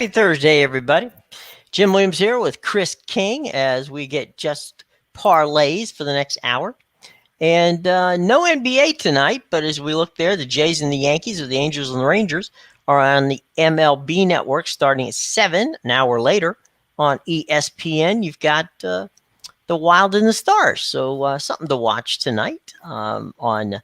Happy Thursday, everybody. Jim Williams here with Chris King as we get just parlays for the next hour. And no NBA tonight, but as we look there, the Jays and the Yankees or the Angels and the Rangers are on the MLB network starting at 7, an hour later on ESPN. You've got the Wild and the Stars. So something to watch tonight on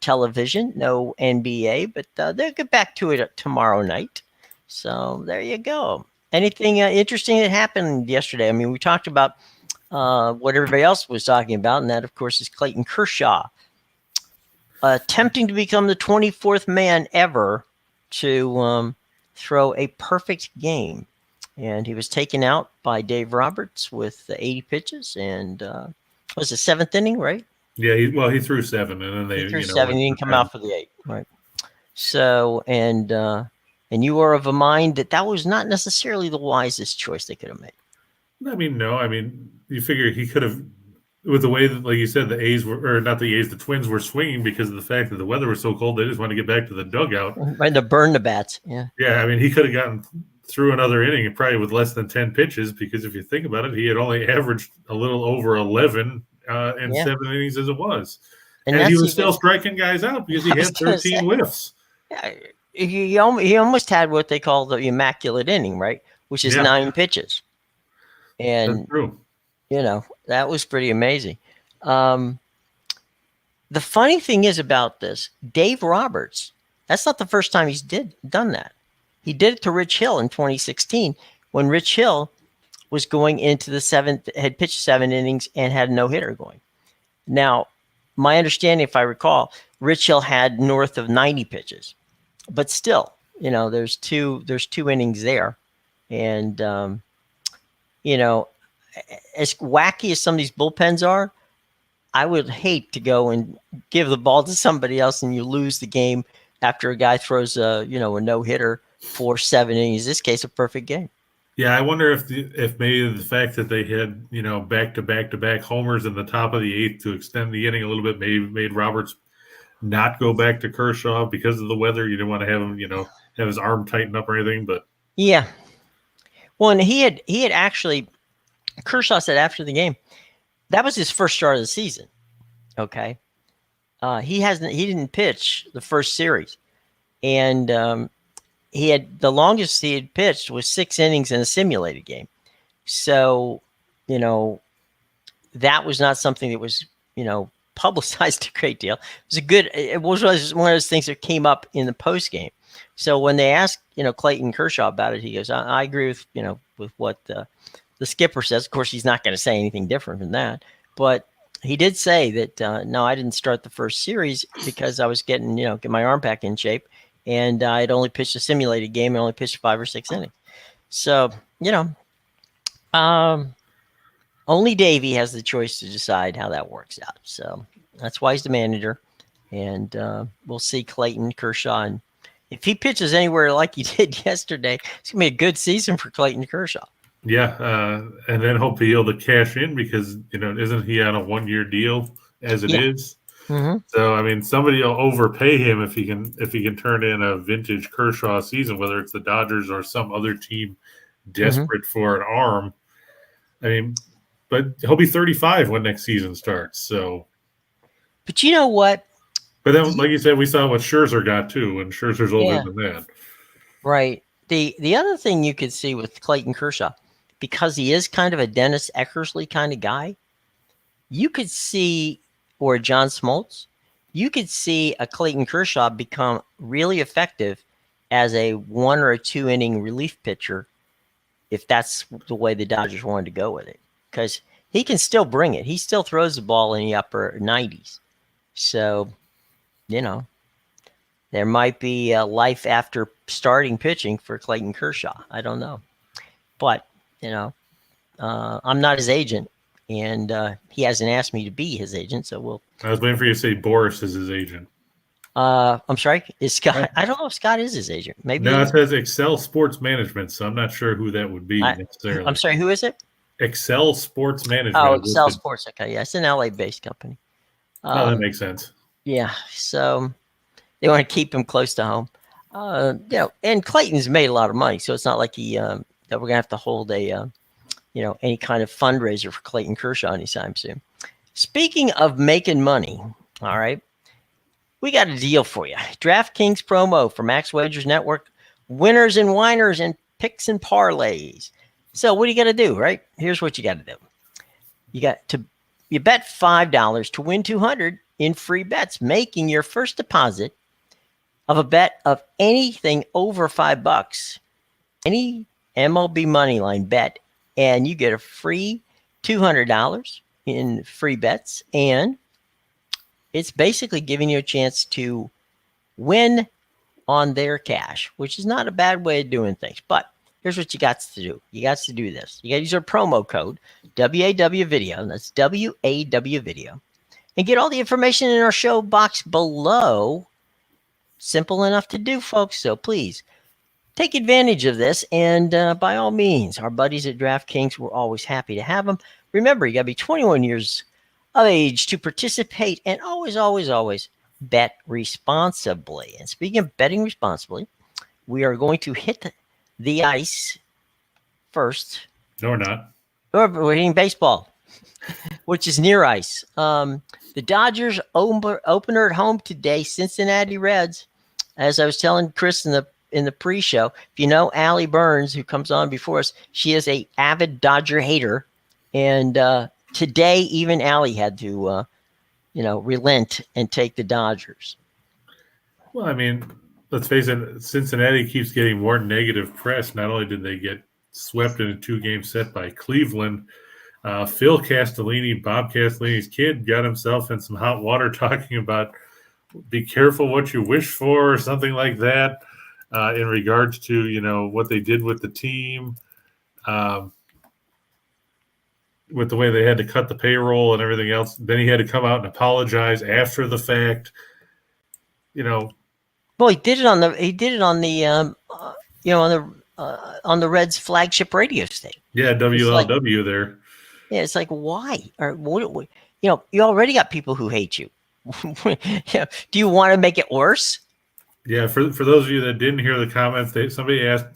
television. No NBA, but they'll get back to it tomorrow night. So there you go. Anything interesting that happened yesterday? I mean, we talked about what everybody else was talking about, and that, of course, is Clayton Kershaw attempting to become the 24th man ever to throw a perfect game. And he was taken out by Dave Roberts with 80 pitches, and was the seventh inning, right? Yeah, he threw 7, and then they threw 7. He didn't come out for the 8, right? So, and you are of a mind that was not necessarily the wisest choice they could have made. I mean, no. I mean, you figure he could have, with the way that, like you said, the A's were, or not the A's, the Twins were swinging because of the fact that the weather was so cold. They just wanted to get back to the dugout. Right, to burn the bats. Yeah. Yeah, I mean, he could have gotten through another inning probably with less than 10 pitches because if you think about it, he had only averaged a little over 11 in 7 innings as it was. And he was still striking guys out because he had 13 whiffs. Yeah. He almost had what they call the immaculate inning, right? Which is 9 pitches. And, that's true. That was pretty amazing. The funny thing is about this, Dave Roberts, that's not the first time he's done that. He did it to Rich Hill in 2016 when Rich Hill was going into the 7th, had pitched 7 innings and had a no-hitter going. Now, my understanding, if I recall, Rich Hill had north of 90 pitches. But still, there's two innings there. And, as wacky as some of these bullpens are, I would hate to go and give the ball to somebody else and you lose the game after a guy throws a no-hitter for 7 innings. In this case, a perfect game. Yeah, I wonder if maybe the fact that they had, back-to-back homers in the top of the 8th to extend the inning a little bit maybe made Roberts not go back to Kershaw because of the weather. You didn't want to have him, have his arm tighten up or anything. But yeah, well, and he had actually, Kershaw said after the game, that was his first start of the season. Okay, he didn't pitch the first series, and the longest he had pitched was 6 innings in a simulated game. So, that was not something that was, publicized a great deal. It was one of those things that came up in the post game. So when they asked, Clayton Kershaw about it, he goes, I agree with, with what the skipper says. Of course, he's not going to say anything different than that, but he did say that, no, I didn't start the first series because I was getting my arm back in shape, and I'd only pitched a simulated game and only pitched 5 or 6 innings. So, only Davey has the choice to decide how that works out. So that's why he's the manager. And we'll see Clayton Kershaw. And if he pitches anywhere like he did yesterday, it's going to be a good season for Clayton Kershaw. Yeah. And then hopefully he'll be able to cash in because, isn't he on a 1-year deal as it is? Mm-hmm. So, I mean, somebody will overpay him if he can turn in a vintage Kershaw season, whether it's the Dodgers or some other team desperate for an arm. I mean, but he'll be 35 when next season starts. So, but you know what? But then, like you said, we saw what Scherzer got too, and Scherzer's older than that. Right. The other thing you could see with Clayton Kershaw, because he is kind of a Dennis Eckersley kind of guy, you could see, or John Smoltz, you could see a Clayton Kershaw become really effective as a 1 or a 2 inning relief pitcher if that's the way the Dodgers wanted to go with it. Because he can still bring it. He still throws the ball in the upper 90s. So, there might be a life after starting pitching for Clayton Kershaw. I don't know. But, I'm not his agent. And he hasn't asked me to be his agent. So I was waiting for you to say Boris is his agent. I'm sorry. Is Scott? I don't know if Scott is his agent. Maybe. No, it says Excel Sports Management. So I'm not sure who that would be necessarily. I'm sorry. Who is it? Excel Sports Management. Oh, Excel Sports. Okay, yeah, it's an LA-based company. That makes sense. Yeah, so they want to keep him close to home. And Clayton's made a lot of money, so it's not like that we're gonna have to hold any kind of fundraiser for Clayton Kershaw anytime soon. Speaking of making money, all right, we got a deal for you. DraftKings promo for Max Wagers Network, winners and whiners and picks and parlays. So what do you got to do, right? Here's what you got to do. You bet $5 to win 200 in free bets, making your first deposit of a bet of anything over $5, any MLB Moneyline bet, and you get a free $200 in free bets, and it's basically giving you a chance to win on their cash, which is not a bad way of doing things. But here's what you got to do. You got to do this. You got to use our promo code, WAW Video. That's WAW Video. And get all the information in our show box below. Simple enough to do, folks. So please take advantage of this. And by all means, our buddies at DraftKings, we're always happy to have them. Remember, you got to be 21 years of age to participate, and always bet responsibly. And speaking of betting responsibly, we are going to hit the ice first. No, we're not. We're hitting baseball, which is near ice. The Dodgers opener at home today, Cincinnati Reds. As I was telling Chris in the pre-show, if you know Allie Burns, who comes on before us, she is a avid Dodger hater, and today even Allie had to relent and take the Dodgers. Well, I mean, let's face it, Cincinnati keeps getting more negative press. Not only did they get swept in a 2-game set by Cleveland, Phil Castellini, Bob Castellini's kid, got himself in some hot water talking about be careful what you wish for or something like that in regards to, what they did with the team, with the way they had to cut the payroll and everything else. Then he had to come out and apologize after the fact. Well, he did it on the Reds flagship radio station. Yeah, WLW there. Yeah, it's like, why? Or what, you already got people who hate you. Do you want to make it worse? Yeah, for those of you that didn't hear the comments, somebody asked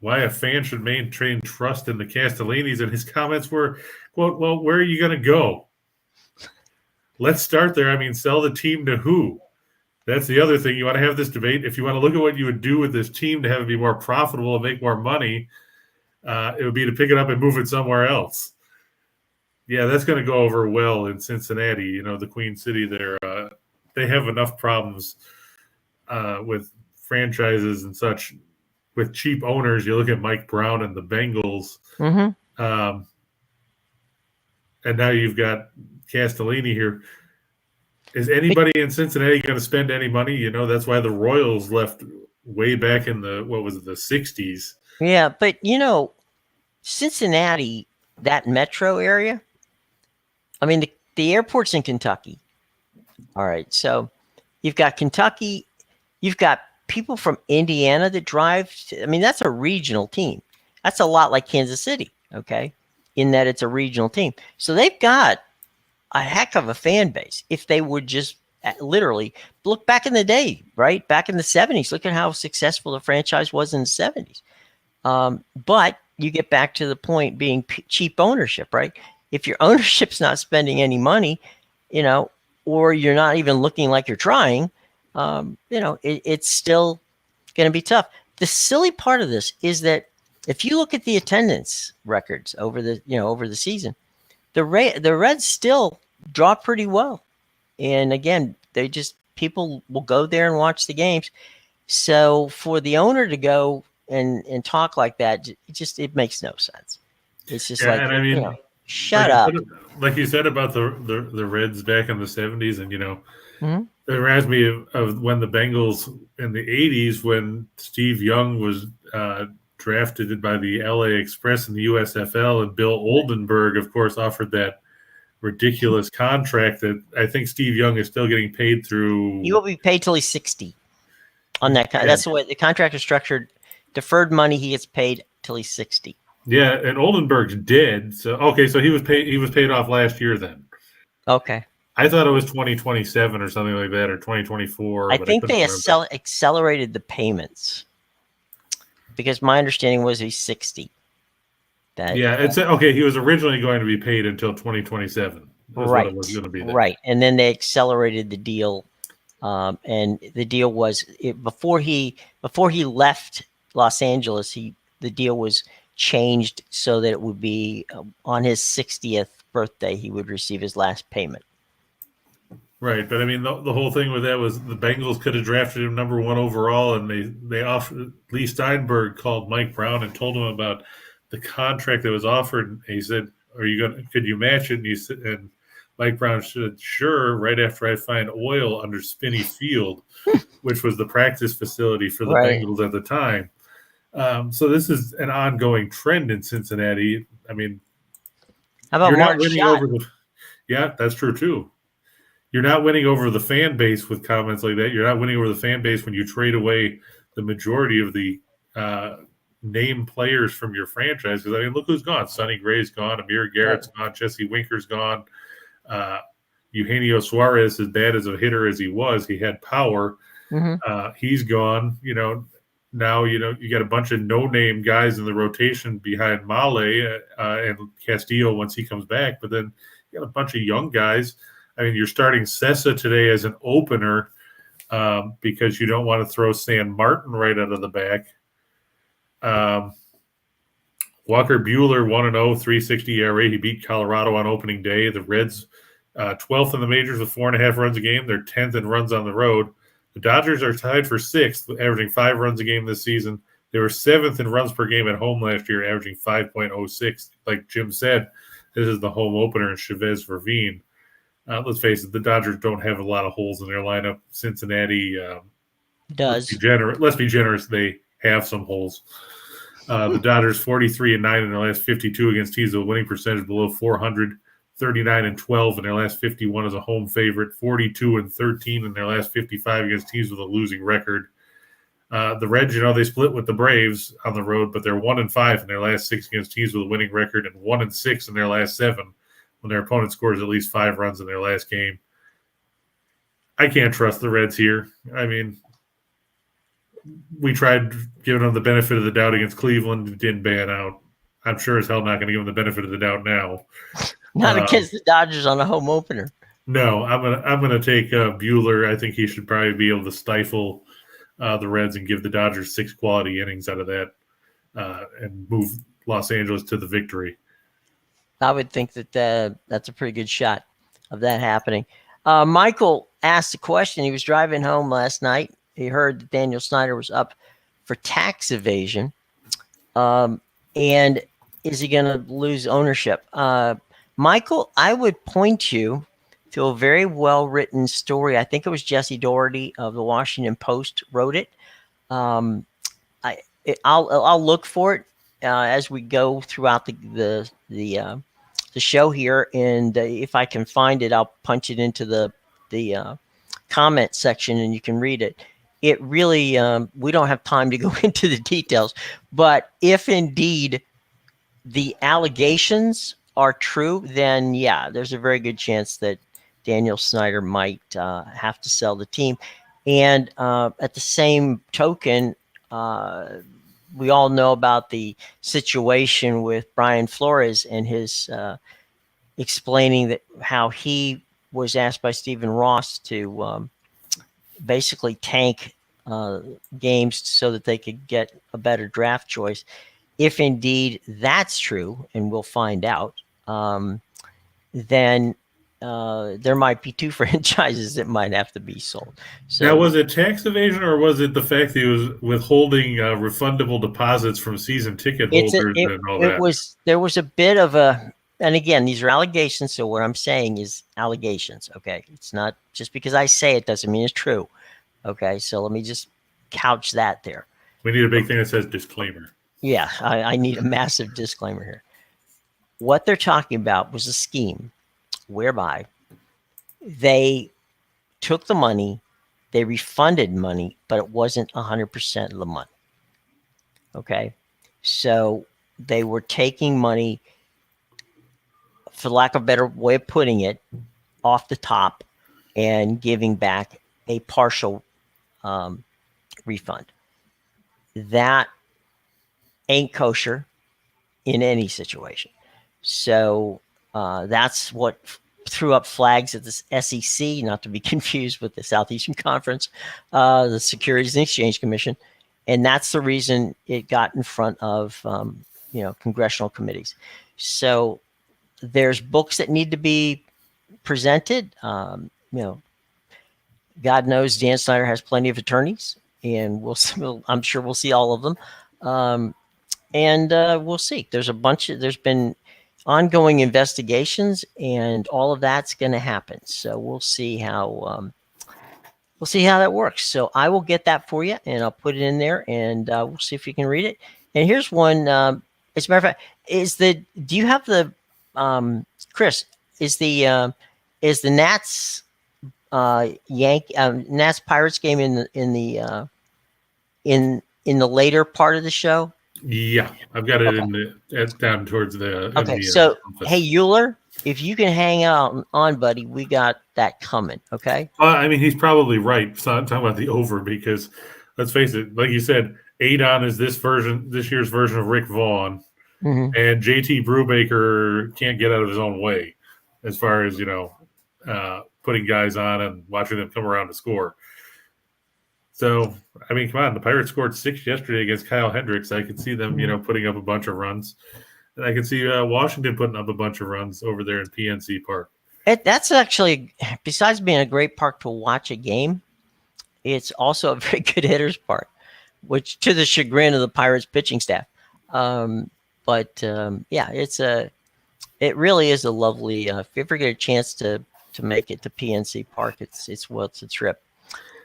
why a fan should maintain trust in the Castellinis, and his comments were, quote, well, where are you going to go? Let's start there. I mean, sell the team to who? That's the other thing. You want to have this debate. If you want to look at what you would do with this team to have it be more profitable and make more money, it would be to pick it up and move it somewhere else. Yeah, that's going to go over well in Cincinnati, the Queen City there. They have enough problems with franchises and such, with cheap owners. You look at Mike Brown and the Bengals, and now you've got Castellini here. Is anybody in Cincinnati going to spend any money? That's why the Royals left way back in the 60s. Yeah, but Cincinnati, that metro area, I mean, the airport's in Kentucky. All right, so you've got Kentucky, you've got people from Indiana that drive. I mean, that's a regional team. That's a lot like Kansas City, okay, in that it's a regional team. So they've got a heck of a fan base if they would just literally look back in the day, right? Back in the 70s, look at how successful the franchise was in the 70s. But you get back to the point being cheap ownership, right? If your ownership's not spending any money, or you're not even looking like you're trying, it's still going to be tough. The silly part of this is that if you look at the attendance records over the season, the Reds still draw pretty well. And again, people will go there and watch the games. So for the owner to go and talk like that, it makes no sense. It's just shut up. Like you said about the Reds back in the 70s, and it reminds me of when the Bengals in the 80s, when Steve Young was drafted by the LA Express in the USFL, and Bill Oldenburg, of course, offered that ridiculous contract that I think Steve Young is still getting paid through. He will be paid till he's 60 on that. That's the way the contract is structured. Deferred money, he gets paid till he's 60. Yeah, and Oldenburg's dead. So he was paid off last year then. Okay. I thought it was 2027 or something like that, or 2024, I but I think couldn't they remember. accelerated the payments because my understanding was he's 60. Yeah, it's okay. He was originally going to be paid until 2027. Is what it was going to be then. Right, and then they accelerated the deal, and the deal was before he left Los Angeles. The deal was changed so that it would be on his 60th birthday he would receive his last payment. Right, but I mean, the whole thing with that was the Bengals could have drafted him number 1 overall, and they offered. Lee Steinberg called Mike Brown and told him about the contract that was offered. And he said, "Are you going? Could you match it?" And Mike Brown said, "Sure." Right after I find oil under Spinney Field, which was the practice facility for the Right. Bengals at the time. So this is an ongoing trend in Cincinnati. I mean, How about you're not Mark winning Schott? over the. Yeah, that's true too. You're not winning over the fan base with comments like that. You're not winning over the fan base when you trade away the majority of the name players from your franchise. Because I mean, look who's gone: Sonny Gray's gone, Amir Garrett's gone, Jesse Winker's gone, Eugenio Suarez. As bad as a hitter as he was, he had power. He's gone. Now you got a bunch of no-name guys in the rotation behind Male and Castillo once he comes back. But then you got a bunch of young guys. I mean, you're starting Sessa today as an opener because you don't want to throw San Martin right out of the back. Walker Buehler 1-0, 3.60 ERA. He beat Colorado on opening day. The Reds 12th in the majors with 4.5 runs a game. They're 10th in runs on the road. The Dodgers are tied for 6th, averaging 5 runs a game this season. They were 7th in runs per game at home last year, averaging 5.06. Like Jim said, this is the home opener in Chavez Verveen. Let's face it, the Dodgers don't have a lot of holes in their lineup. Cincinnati does. Let's be generous. They have some holes. The Dodgers 43-9 in their last 52 against teams with a winning percentage below 400, 39-12 in their last 51 as a home favorite, 42-13 in their last 55 against teams with a losing record. The Reds, they split with the Braves on the road, but they're 1-5 in their last 6 against teams with a winning record and 1-6 in their last 7 when their opponent scores at least 5 runs in their last game. I can't trust the Reds here. I mean, we tried giving them the benefit of the doubt against Cleveland. It didn't pan out. I'm sure as hell not going to give them the benefit of the doubt now. Not against the Dodgers on a home opener. No, I'm gonna take Buehler. I think he should probably be able to stifle the Reds and give the Dodgers 6 quality innings out of that and move Los Angeles to the victory. I would think that that's a pretty good shot of that happening. Michael asked a question. He was driving home last night. He heard that Daniel Snyder was up for tax evasion. And is he going to lose ownership? Michael, I would point you to a very well-written story. I think it was Jesse Doherty of the Washington Post wrote it. I'll look for it as we go throughout the show here, and if I can find it, I'll punch it into the comment section, and you can read it. It really we don't have time to go into the details, but if indeed the allegations are true, then yeah, there's a very good chance that Daniel Snyder might have to sell the team. And at the same token, we all know about the situation with Brian Flores and his explaining that how he was asked by Stephen Ross to basically tank games so that they could get a better draft choice. If indeed that's true, and we'll find out, then there might be 2 franchises that might have to be sold. So now, was it tax evasion or was it the fact that he was withholding refundable deposits from season ticket holders and all that? There was a bit of a, and again, these are allegations. So what I'm saying is allegations. Okay. It's not just because I say it doesn't mean it's true. Okay. So let me just couch that there. We need a big thing that says disclaimer. Yeah. I need a massive disclaimer here. What they're talking about was a scheme whereby they took the money, they refunded money, but it wasn't 100% of the money. Okay. So they were taking money, for lack of a better way of putting it, off the top and giving back a partial refund. That ain't kosher in any situation. So that's what threw up flags at the SEC, not to be confused with the Southeastern Conference, the Securities and Exchange Commission. And that's the reason it got in front of congressional committees. So there's books that need to be presented. God knows Dan Snyder has plenty of attorneys, and I'm sure we'll see all of them. And we'll see. There's been ongoing investigations, and all of that's going to happen. So we'll see how that works. So I will get that for you, and I'll put it in there, and we'll see if you can read it. And here's one. As a matter of fact, do you have the Chris? Is the Nats Nats Pirates game in the later part of the show? Yeah, I've got it down towards the. Okay, so hey Euler, if you can hang out on, buddy, we got that coming. Okay. I mean, he's probably right. So I'm talking about the over because, let's face it, like you said, Adon is this year's version of Rick Vaughn, and JT Brubaker can't get out of his own way, as far as putting guys on and watching them come around to score. So, I mean, come on. The Pirates scored 6 yesterday against Kyle Hendricks. I could see them, putting up a bunch of runs. And I could see Washington putting up a bunch of runs over there in PNC Park. That's actually, besides being a great park to watch a game, it's also a very good hitter's park, which to the chagrin of the Pirates pitching staff. It really is a lovely, if you ever get a chance to make it to PNC Park, it's a trip.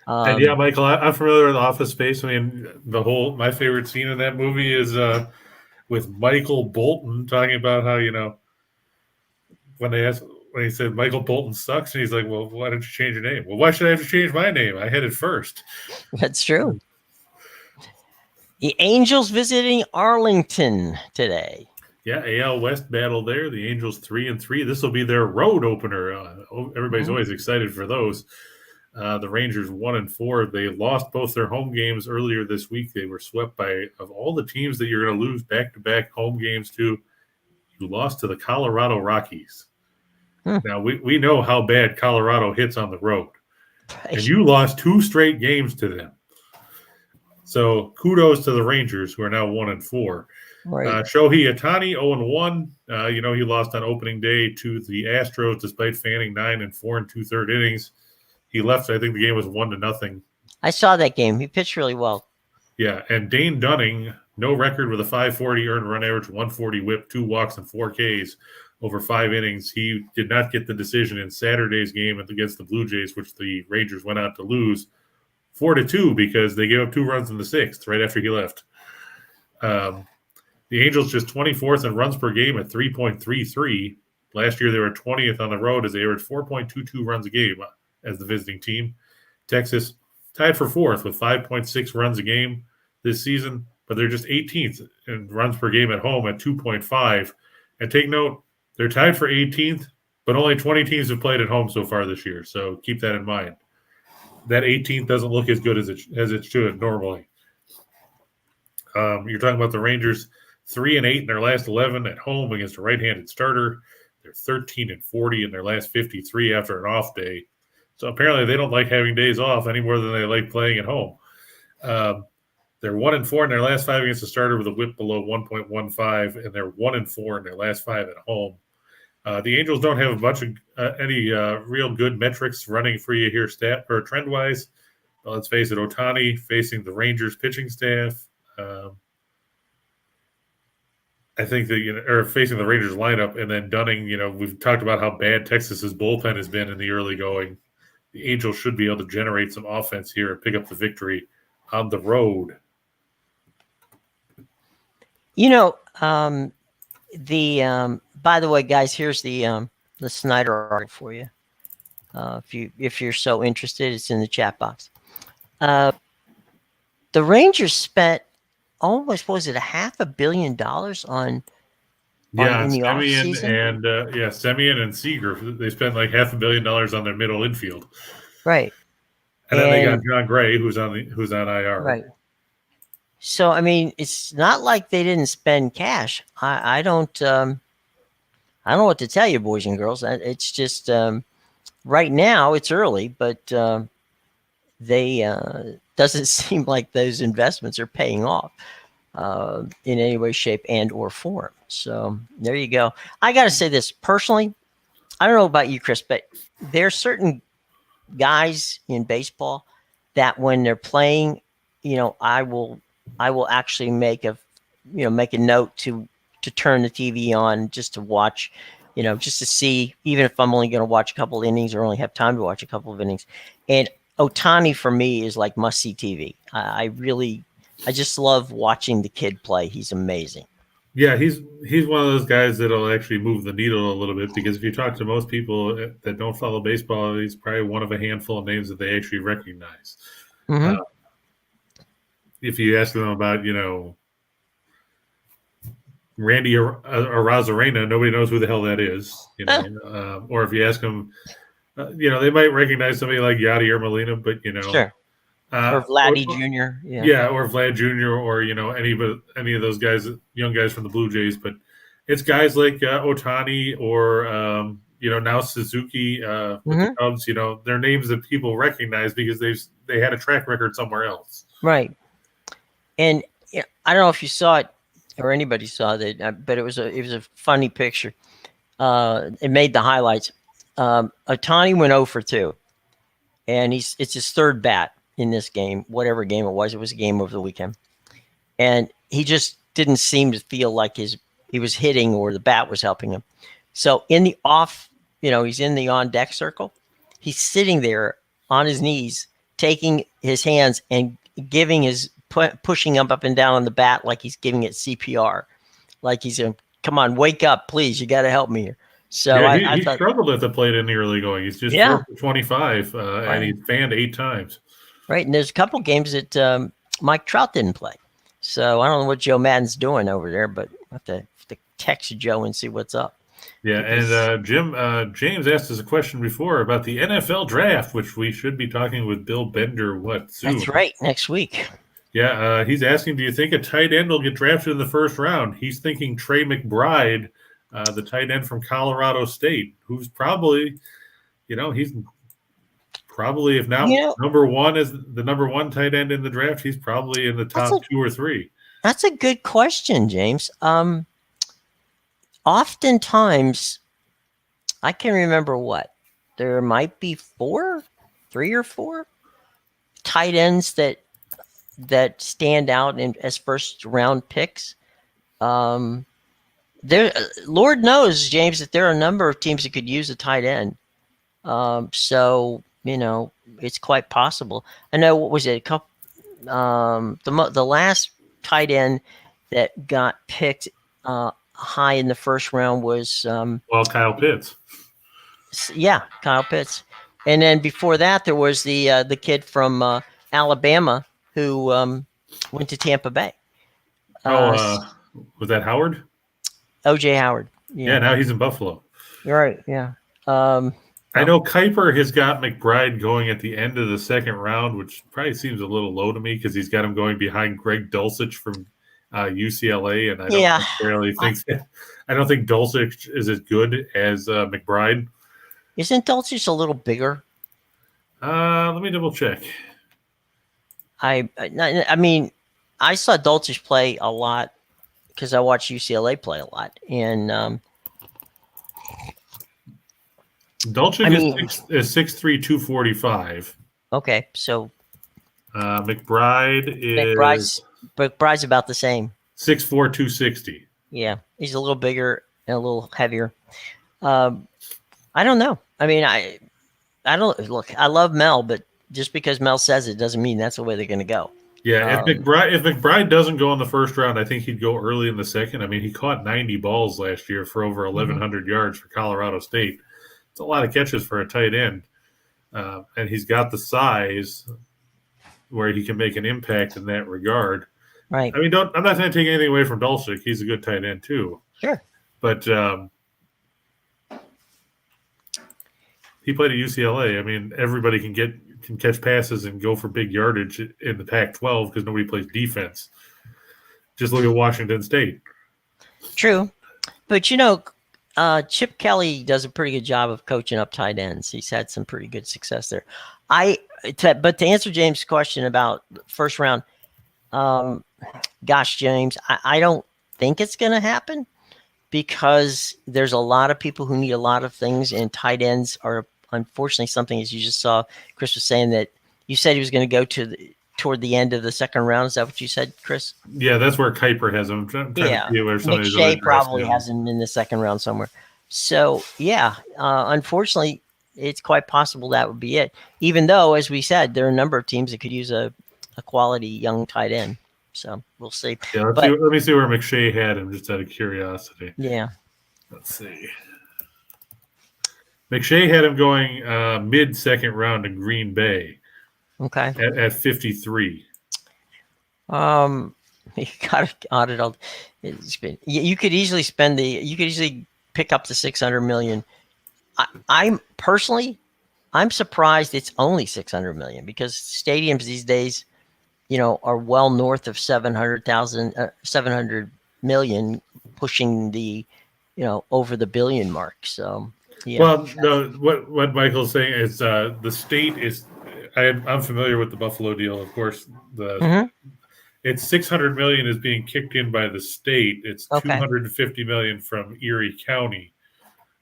And yeah, Michael, I'm familiar with Office Space. I mean, my favorite scene in that movie is with Michael Bolton talking about how, when he said Michael Bolton sucks, and he's like, well, why don't you change your name? Well, why should I have to change my name? I had it first. That's true. The Angels visiting Arlington today. Yeah, AL West battle there. The Angels 3-3. This will be their road opener. Everybody's always excited for those. The Rangers 1-4. They lost both their home games earlier this week. They were swept of all the teams that you're going to lose back-to-back home games to, you lost to the Colorado Rockies. Now, we know how bad Colorado hits on the road. Right. And you lost 2 straight games to them. So kudos to the Rangers, who are now 1-4. Right. Shohei Ohtani 0-1. He lost on opening day to the Astros despite fanning 9 4 2/3 innings. He left. I think the game was 1-0. I saw that game. He pitched really well. Yeah, and Dane Dunning, no record with a 540 earned run average, 140 whip, 2 walks, and 4 Ks over 5 innings. He did not get the decision in Saturday's game against the Blue Jays, which the Rangers went out to lose 4-2 because they gave up 2 runs in the 6th right after he left. The Angels just 24th in runs per game at 3.33. Last year they were 20th on the road as they averaged 4.22 runs a game as the visiting team. Texas tied for 4th with 5.6 runs a game this season, but they're just 18th in runs per game at home at 2.5. And take note, they're tied for 18th, but only 20 teams have played at home so far this year, so keep that in mind. That 18th doesn't look as good as it should normally. You're talking about the Rangers 3-8 in their last 11 at home against a right-handed starter. They're 13-40 in their last 53 after an off day. So apparently they don't like having days off any more than they like playing at home. They're 1-4 in their last 5 against a starter with a whip below 1.15, and they're 1-4 in their last 5 at home. The Angels don't have a bunch of any real good metrics running for you here stat or trend-wise. But let's face it, Ohtani facing the Rangers pitching staff. I think that or facing the Rangers lineup, and then Dunning. We've talked about how bad Texas's bullpen has been in the early going. The Angels should be able to generate some offense here and pick up the victory on the road. By the way, guys, here's the Snyder article for you. If you're so interested, it's in the chat box. The Rangers spent almost, what was it, $500 million on Yeah, in the off Semien season. Semien and Seager. They spent like $500 million on their middle infield, Right. and then they got And John Gray, who's on IR. right. So I mean, it's not like they didn't spend cash. I don't know what to tell you, boys and girls. It's just right now it's early, but they doesn't seem like those investments are paying off in any way, shape, and or form. So there you go. I got to say this personally. I don't know about you, Chris, but there's certain guys in baseball that when they're playing, I will actually make a note to turn the TV on just to watch, just to see, even if I'm only going to watch a couple of innings or only have time to watch a couple of innings. And Ohtani for me is like must see TV. I just love watching the kid play. He's amazing. Yeah, he's one of those guys that'll actually move the needle a little bit, because if you talk to most people that don't follow baseball, he's probably one of a handful of names that they actually recognize. Mm-hmm. If you ask them about, Randy Arozarena, nobody knows who the hell that is, or if you ask them, they might recognize somebody like Yadier Molina, but Sure. Or Vladdy Jr. Yeah, or Vlad Jr. or any of those guys, young guys from the Blue Jays. But it's guys like Ohtani or now Suzuki with the Cubs. They're names that people recognize because they had a track record somewhere else. Right. And I don't know if you saw it or anybody saw that, but it was a funny picture. It made the highlights. Ohtani went 0 for 2, and it's his third bat in this game, whatever game it was. It was a game over the weekend, and he just didn't seem to feel like he was hitting or the bat was helping him. So in the off, he's in the on deck circle. He's sitting there on his knees, taking his hands and giving pushing up and down on the bat like he's giving it CPR, like he's come on, wake up, please, you got to help me here. So yeah, I he thought, struggled at the plate in the early going. He's just 4 for 25, and he fanned 8 times. Right, and there's a couple games that Mike Trout didn't play. So I don't know what Joe Madden's doing over there, but I have to text Joe and see what's up. Yeah, and James asked us a question before about the NFL draft, which we should be talking with Bill Bender soon. That's right, next week. Yeah, he's asking, do you think a tight end will get drafted in the first round? He's thinking Trey McBride, the tight end from Colorado State, who's probably, he's probably, if not number one as the number one tight end in the draft, he's probably in the top 2 or 3. That's a good question, James. Oftentimes, I can remember there might be 3 or 4 tight ends that stand out as first round picks. Lord knows, James, that there are a number of teams that could use a tight end. So it's quite possible. I know, what was it? A couple, the last tight end that got picked high in the first round was Kyle Pitts. Yeah, Kyle Pitts, and then before that there was the kid from Alabama who went to Tampa Bay. Was that Howard? O.J. Howard. Yeah, now he's in Buffalo. You're right. Yeah. I know Kuiper has got McBride going at the end of the second round, which probably seems a little low to me because he's got him going behind Greg Dulcich from UCLA, and I don't necessarily think I don't think Dulcich is as good as McBride. Isn't Dulcich a little bigger? Let me double check. I mean, I saw Dulcich play a lot because I watched UCLA play a lot, and Dulcich is 6'3", 245. Okay, so McBride's about the same. 6'4", 260. Yeah, he's a little bigger and a little heavier. I don't know. I mean, I don't look. I love Mel, but just because Mel says it doesn't mean that's the way they're going to go. Yeah, if McBride doesn't go in the first round, I think he'd go early in the second. I mean, he caught 90 balls last year for over 1,100 yards for Colorado State. It's a lot of catches for a tight end, and he's got the size where he can make an impact in that regard. Right. I mean, I'm not going to take anything away from Dulcich. He's a good tight end too. Sure. But he played at UCLA. I mean, everybody can catch passes and go for big yardage in the Pac-12 because nobody plays defense. Just look at Washington State. True. But, Chip Kelly does a pretty good job of coaching up tight ends. He's had some pretty good success there. But to answer James' question about first round, gosh, James, I don't think it's going to happen because there's a lot of people who need a lot of things, and tight ends are unfortunately something, as you just saw, Chris was saying that you said he was going to go toward the end of the second round. Is that what you said, Chris? Yeah, that's where Kuiper has him. I'm trying to see where some of these McShay probably has him in the second round somewhere. So, unfortunately, it's quite possible that would be it. Even though, as we said, there are a number of teams that could use a quality young tight end. So we'll see. Yeah, let me see where McShay had him, just out of curiosity. Yeah. Let's see. McShay had him going mid-second round to Green Bay. Okay. At 53. You got to audit all. You could easily pick up the $600 million. I'm surprised it's only $600 million because stadiums these days, are well north of 700 million, pushing the, over the billion mark. So, yeah. Well, no, what Michael's saying is the state is. I'm familiar with the Buffalo deal, of course. It's $600 million is being kicked in by the state. It's $250 million from Erie County,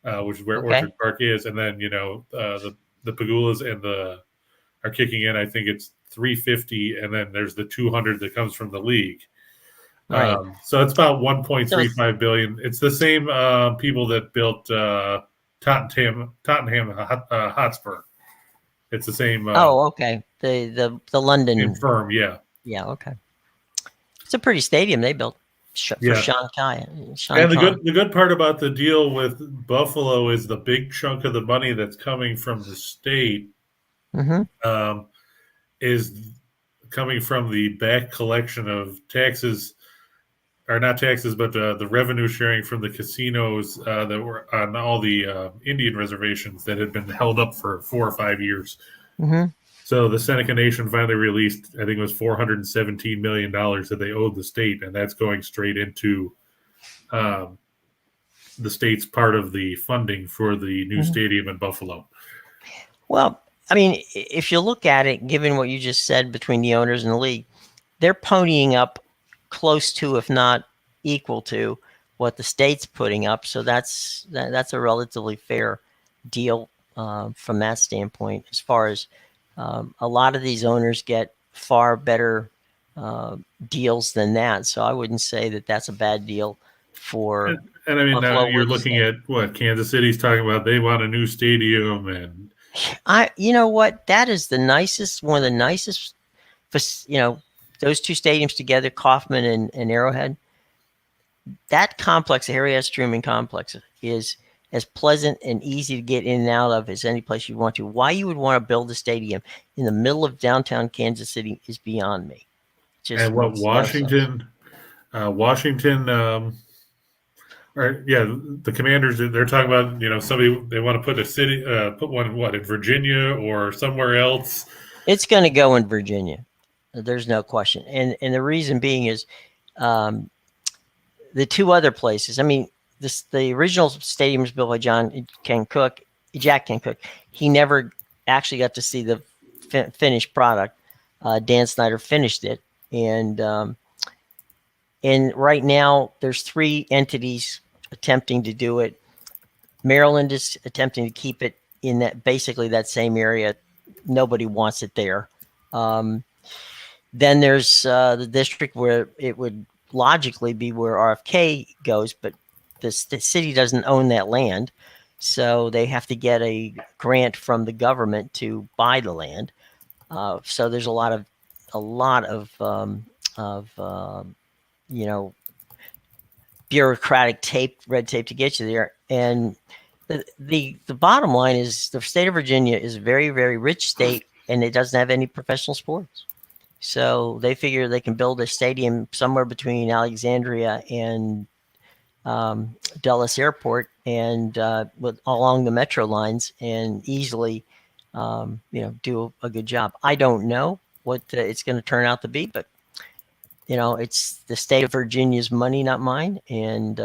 which is where Orchard Park is, and then the Pagulas and are kicking in. I think it's $350, and then there's the $200 that comes from the league. Right. So it's about $1.35 billion. It's the same people that built Tottenham Hotspur. It's the same. The London firm, yeah. Yeah, okay. It's a pretty stadium they built for Sean Kai. And the good part about the deal with Buffalo is the big chunk of the money that's coming from the state is coming from the back collection of taxes, or not taxes, but the revenue sharing from the casinos that were on all the Indian reservations that had been held up for 4 or 5 years. So the Seneca Nation finally released, I think it was $417 million that they owed the state, and that's going straight into the state's part of the funding for the new stadium in Buffalo. Well, I mean, if you look at it, given what you just said between the owners and the league, they're ponying up close to, if not equal to, what the state's putting up. So that's a relatively fair deal from that standpoint. As far as a lot of these owners get far better deals than that, so I wouldn't say that that's a bad deal for. And I mean, now you're looking at what Kansas City's talking about. They want a new stadium, and you know what? That is one of the nicest. Those two stadiums together, Kauffman and Arrowhead. That complex, the Harry S. Truman complex, is as pleasant and easy to get in and out of as any place you want to. Why you would want to build a stadium in the middle of downtown Kansas City is beyond me. And what Washington, the Commanders, they're talking about, somebody, they want to put put one in Virginia or somewhere else. It's going to go in Virginia. There's no question. And the reason being is the two other places. I mean, the original stadium was built by Jack Ken Cook. He never actually got to see the finished product. Dan Snyder finished it. And right now there's 3 entities attempting to do it. Maryland is attempting to keep it in that same area. Nobody wants it there. Then there's the district where it would logically be where RFK goes, but the city doesn't own that land, so they have to get a grant from the government to buy the land. So there's a lot of bureaucratic red tape to get you there. And the bottom line is the state of Virginia is a very, very rich state, and it doesn't have any professional sports. So they figure they can build a stadium somewhere between Alexandria and Dulles Airport and along the metro lines and easily, do a good job. I don't know what it's going to turn out to be, but it's the state of Virginia's money, not mine. And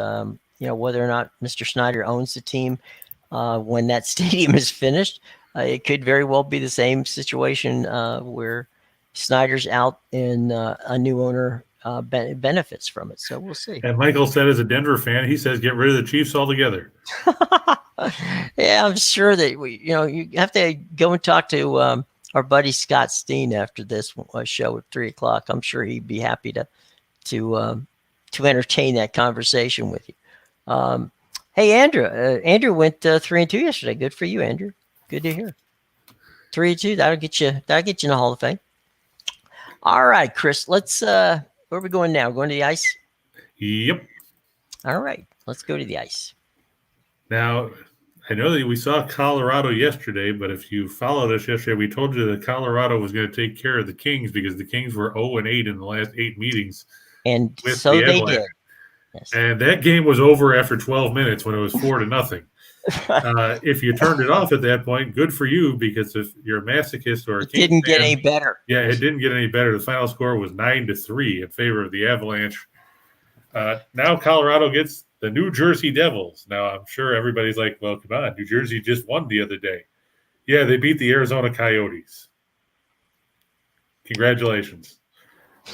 whether or not Mr. Snyder owns the team when that stadium is finished, it could very well be the same situation where Snyder's out and a new owner benefits from it. So we'll see. And Michael said, as a Denver fan, he says, get rid of the Chiefs altogether. Yeah, I'm sure that you have to go and talk to our buddy Scott Steen after this show at 3:00. I'm sure he'd be happy to entertain that conversation with you. Hey, Andrew. Andrew went 3-2 yesterday. Good for you, Andrew. Good to hear. 3-2. That'll get you in the Hall of Fame. All right, Chris. Let's. Where are we going now? Going to the ice? Yep. All right. Let's go to the ice. Now, I know that we saw Colorado yesterday, but if you followed us yesterday, we told you that Colorado was going to take care of the Kings because the Kings were 0-8 in the last 8 meetings. And so they did. Yes. And that game was over after 12 minutes when it was 4-0. If you turned it off at that point, good for you, because if you're a masochist or a Kings didn't get fan, any better. Yeah, it didn't get any better. The final score was 9-3 in favor of the Avalanche. Now Colorado gets the New Jersey Devils. Now, I'm sure everybody's like, well, come on, New Jersey just won the other day. Yeah, they beat the Arizona Coyotes. Congratulations.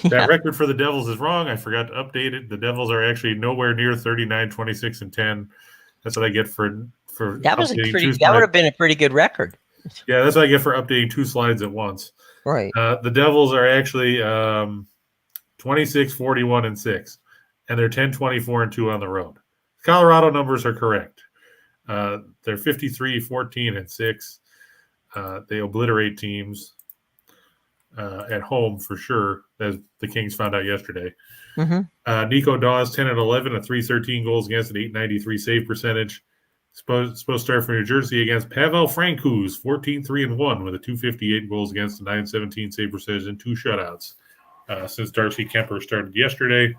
That record for the Devils is wrong. I forgot to update it. The Devils are actually nowhere near 39, 26, and 10. That's what I get for that was that would have been a pretty good record. Yeah, that's what I get for updating 2 slides at once. Right. The Devils are actually 26, 41, and 6, and they're 10, 24, and 2 on the road. Colorado numbers are correct. They're 53, 14, and 6. They obliterate teams at home for sure, as the Kings found out yesterday. Mm-hmm. Nico Dawes, 10 and 11, a 313 goals against, an 893 save percentage. Supposed to start for New Jersey against Pavel Francouz, 14-3-1 with a 258 goals against, a 917 save percentage, and 2 shutouts. Since Darcy Kemper started yesterday,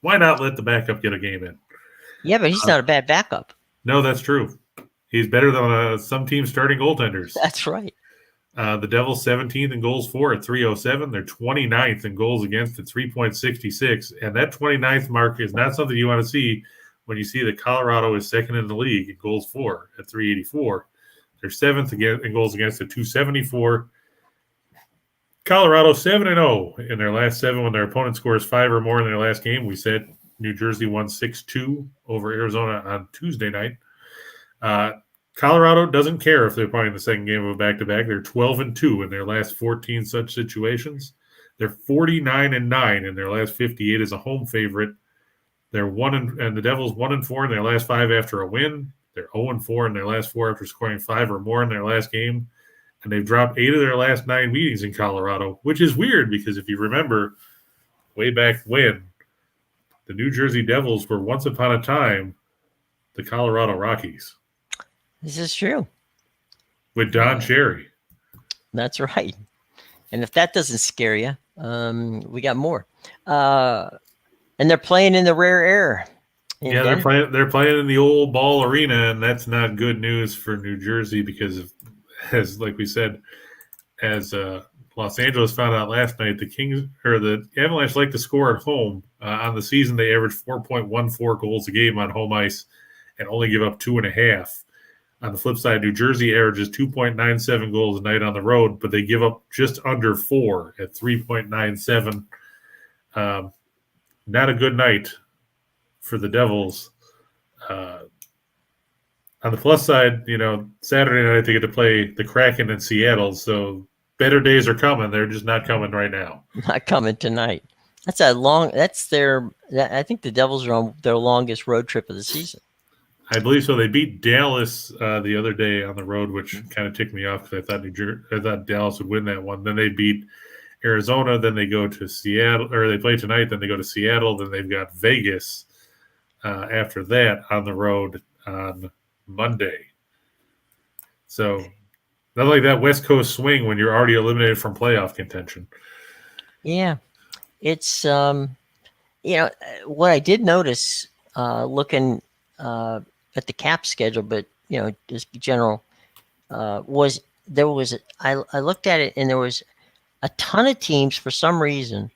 why not let the backup get a game in? Yeah, but he's not a bad backup. No, that's true. He's better than some teams' starting goaltenders. That's right. The Devils 17th in goals for at 307. They're 29th in goals against at 3.66. And that 29th mark is not something you want to see when you see that Colorado is second in the league in goals for at 384. They're 7th in goals against at 274. Colorado 7-0 in their last 7 when their opponent scores 5 or more in their last game. We said New Jersey won 6-2 over Arizona on Tuesday night. Colorado doesn't care if they're playing the second game of a back-to-back. They're 12-2 in their last 14 such situations. They're 49-9 in their last 58 as a home favorite. They're and the Devils 1-4 in their last 5 after a win. They're 0-4 in their last 4 after scoring 5 or more in their last game. And they've dropped 8 of their last 9 meetings in Colorado, which is weird because if you remember way back when, the New Jersey Devils were once upon a time the Colorado Rockies. This is true. With Don Cherry. That's right. And if that doesn't scare you, we got more. And they're playing in the rare air. Yeah, they're playing in the old ball arena, and that's not good news for New Jersey because, like we said, as Los Angeles found out last night, the Avalanche like to score at home. On the season, they average 4.14 goals a game on home ice and only give up 2.5. On the flip side, New Jersey averages 2.97 goals a night on the road, but they give up just under 4 at 3.97. Not a good night for the Devils. On the plus side, Saturday night they get to play the Kraken in Seattle, so better days are coming. They're just not coming right now. Not coming tonight. I think the Devils are on their longest road trip of the season. I believe so. They beat Dallas the other day on the road, which kind of ticked me off because I thought Dallas would win that one. Then they beat Arizona. Then they go to Seattle, or they play tonight. Then they go to Seattle. Then they've got Vegas after that on the road on Monday. So not like that West Coast swing when you're already eliminated from playoff contention. Yeah, it's what I did notice. looking at the cap schedule, but just general was there was I looked at it and there was a ton of teams for some reason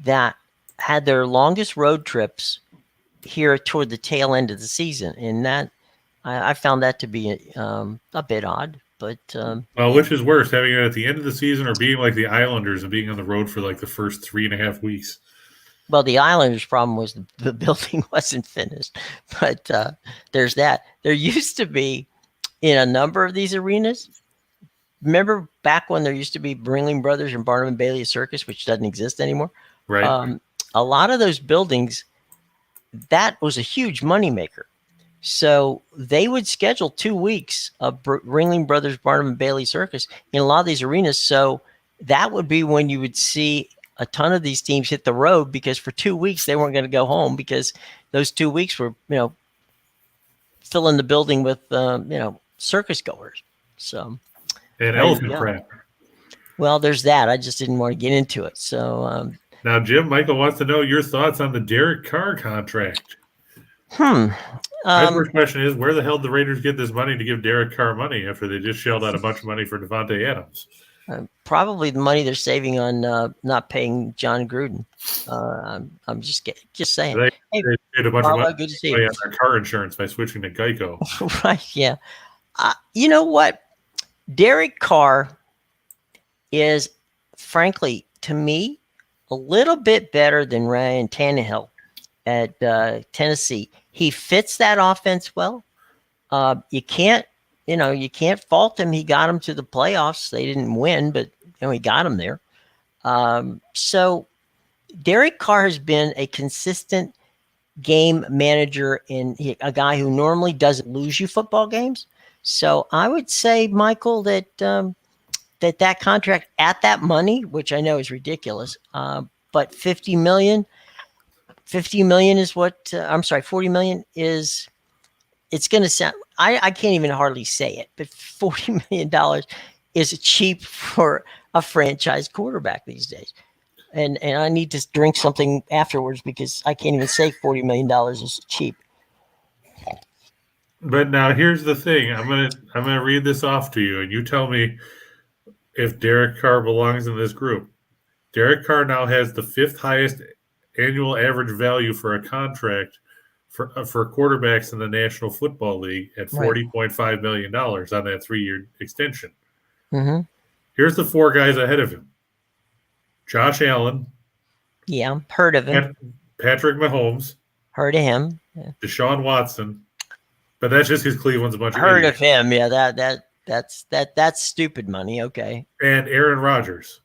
that had their longest road trips here toward the tail end of the season, and that I found that to be a bit odd. But Well, which is worse, having it at the end of the season or being like the Islanders and being on the road for like the first 3.5 weeks? well, the Islanders' problem was the building wasn't finished, but there's that. There used to be in a number of these arenas. Remember back when there used to be Ringling Brothers and Barnum and Bailey Circus, which doesn't exist anymore. Right. A lot of those buildings, that was a huge moneymaker. So they would schedule 2 weeks of Ringling Brothers Barnum and Bailey Circus in a lot of these arenas. So that would be when you would see a ton of these teams hit the road, because for 2 weeks they weren't going to go home, because those 2 weeks were, filling the building with, circus goers. So, And elephant crap. well, there's that. I just didn't want to get into it. So, now, Jim, Michael wants to know your thoughts on the Derek Carr contract. My first question is, where the hell did the Raiders get this money to give Derek Carr money after they just shelled out a bunch of money for Devontae Adams? Probably the money they're saving on not paying John Gruden. I'm just saying. They paid a bunch of money good to see on their car insurance by switching to Geico. Right, yeah. You know what? Derek Carr is, frankly, to me, a little bit better than Ryan Tannehill at Tennessee. He fits that offense well. You can't fault him. He got him to the playoffs. They didn't win, but he got him there. So Derek Carr has been a consistent game manager and a guy who normally doesn't lose you football games. So I would say, Michael, that that contract at that money, which I know is ridiculous, but $50 million is what I'm sorry, $40 million is. It's going to sound, I can't even hardly say it, but $40 million is cheap for a franchise quarterback these days. And I need to drink something afterwards because I can't even say $40 million is cheap. But now here's the thing. I'm gonna read this off to you, and you tell me if Derek Carr belongs in this group. Derek Carr now has the 5th highest annual average value for a contract for quarterbacks in the National Football League at $40.5 million on that 3-year extension. Mm-hmm. Here's the 4 guys ahead of him: Josh Allen. Yeah, heard of him. Patrick Mahomes. Heard of him. Yeah. Deshaun Watson. But that's just because Cleveland's a bunch of heard idiots. of him. Yeah, that's stupid money. Okay. And Aaron Rodgers.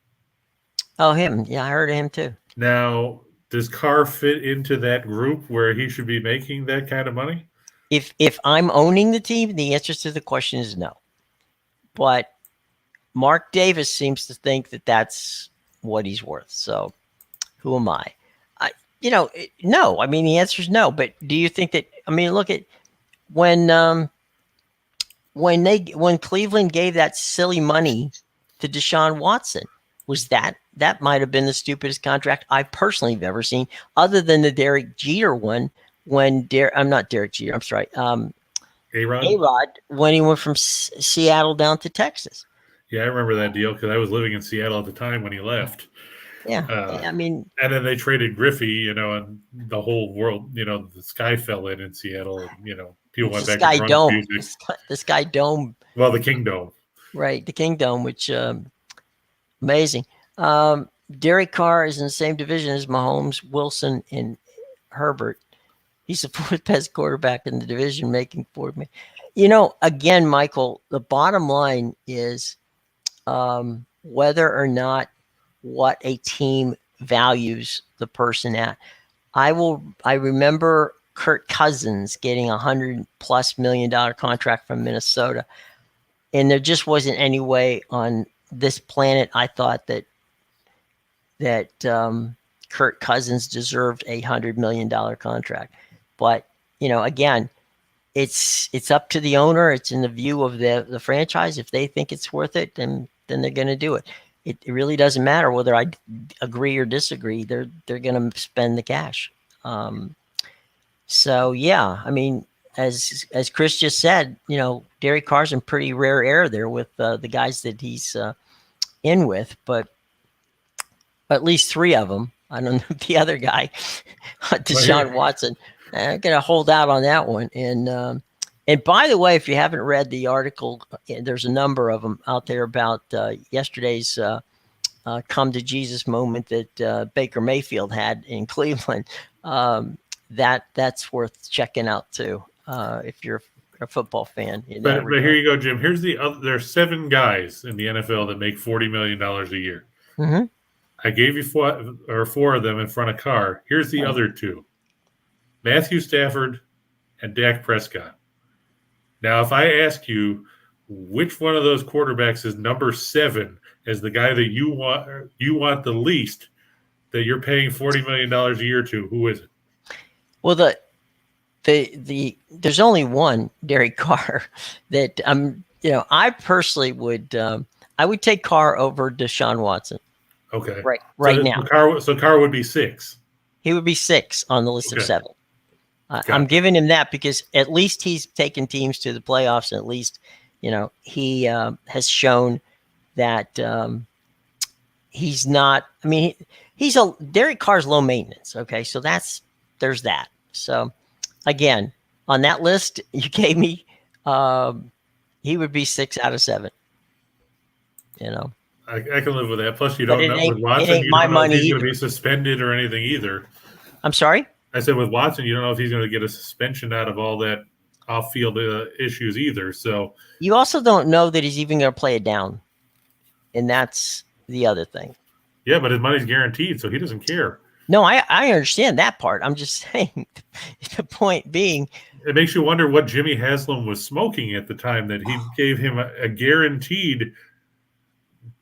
Oh, him. Yeah, I heard of him too. Now, does Carr fit into that group where he should be making that kind of money? If I'm owning the team, the answer to the question is no. But Mark Davis seems to think that that's what he's worth. So who am I? No. I mean, the answer is no. But do you think that? I mean, look at when Cleveland gave that silly money to Deshaun Watson. Was that might have been the stupidest contract I personally have ever seen, other than the Derek Jeter one when I'm not Derek Jeter. I'm sorry. A-Rod when he went from Seattle down to Texas. Yeah, I remember that deal because I was living in Seattle at the time when he left. Yeah, I mean, and then they traded Griffey, and the whole world, the sky fell in Seattle, and people went back to grunge music. The Sky Dome. Well, the King Dome. Right, the King Dome, which amazing. Derek Carr is in the same division as Mahomes, Wilson, and Herbert. He's the 4th best quarterback in the division, making $40 million. Again, Michael, the bottom line is whether or not what a team values the person at. I remember Kirk Cousins getting $100+ million contract from Minnesota, and there just wasn't any way on this planet I thought that Kirk Cousins deserved a $100 million contract. But again, it's up to the owner. It's in the view of the franchise. If they think it's worth it, then they're going to do it. It really doesn't matter whether I agree or disagree. They're going to spend the cash. So yeah, I mean, as Chris just said, Derek Carr's in pretty rare air there with the guys that he's in with, but at least three of them. I don't know the other guy, Deshaun Watson. I'm gonna hold out on that one. And by the way, if you haven't read the article, there's a number of them out there about yesterday's come to Jesus moment that Baker Mayfield had in Cleveland. That's worth checking out too, if you're a football fan. But here you go, Jim. Here's the other. There's 7 guys in the NFL that make $40 million a year. Mm-hmm. I gave you 4 of them in front of Carr. Here's the other 2: Matthew Stafford and Dak Prescott. Now, if I ask you which one of those quarterbacks is number 7 as the guy that you want the least, that you're paying $40 million a year to, who is it? Well, there's only one, Derek Carr, that I personally would I would take Carr over Deshaun Watson. Okay, right now. So Carr would be 6. He would be 6 on the list of 7. I'm giving him that because at least he's taken teams to the playoffs, and at least he has shown that he's not. I mean, Derek Carr's low maintenance. Okay, so there's that. So again, on that list you gave me, he would be 6 out of 7. I can live with that. Plus, you don't know with Watson, you don't know if he's going to be suspended or anything either. I'm sorry? I said with Watson, you don't know if he's going to get a suspension out of all that off-field issues either. So you also don't know that he's even going to play it down, and that's the other thing. Yeah, but his money's guaranteed, so he doesn't care. No, I understand that part. I'm just saying, the point being, it makes you wonder what Jimmy Haslam was smoking at the time that he gave him a guaranteed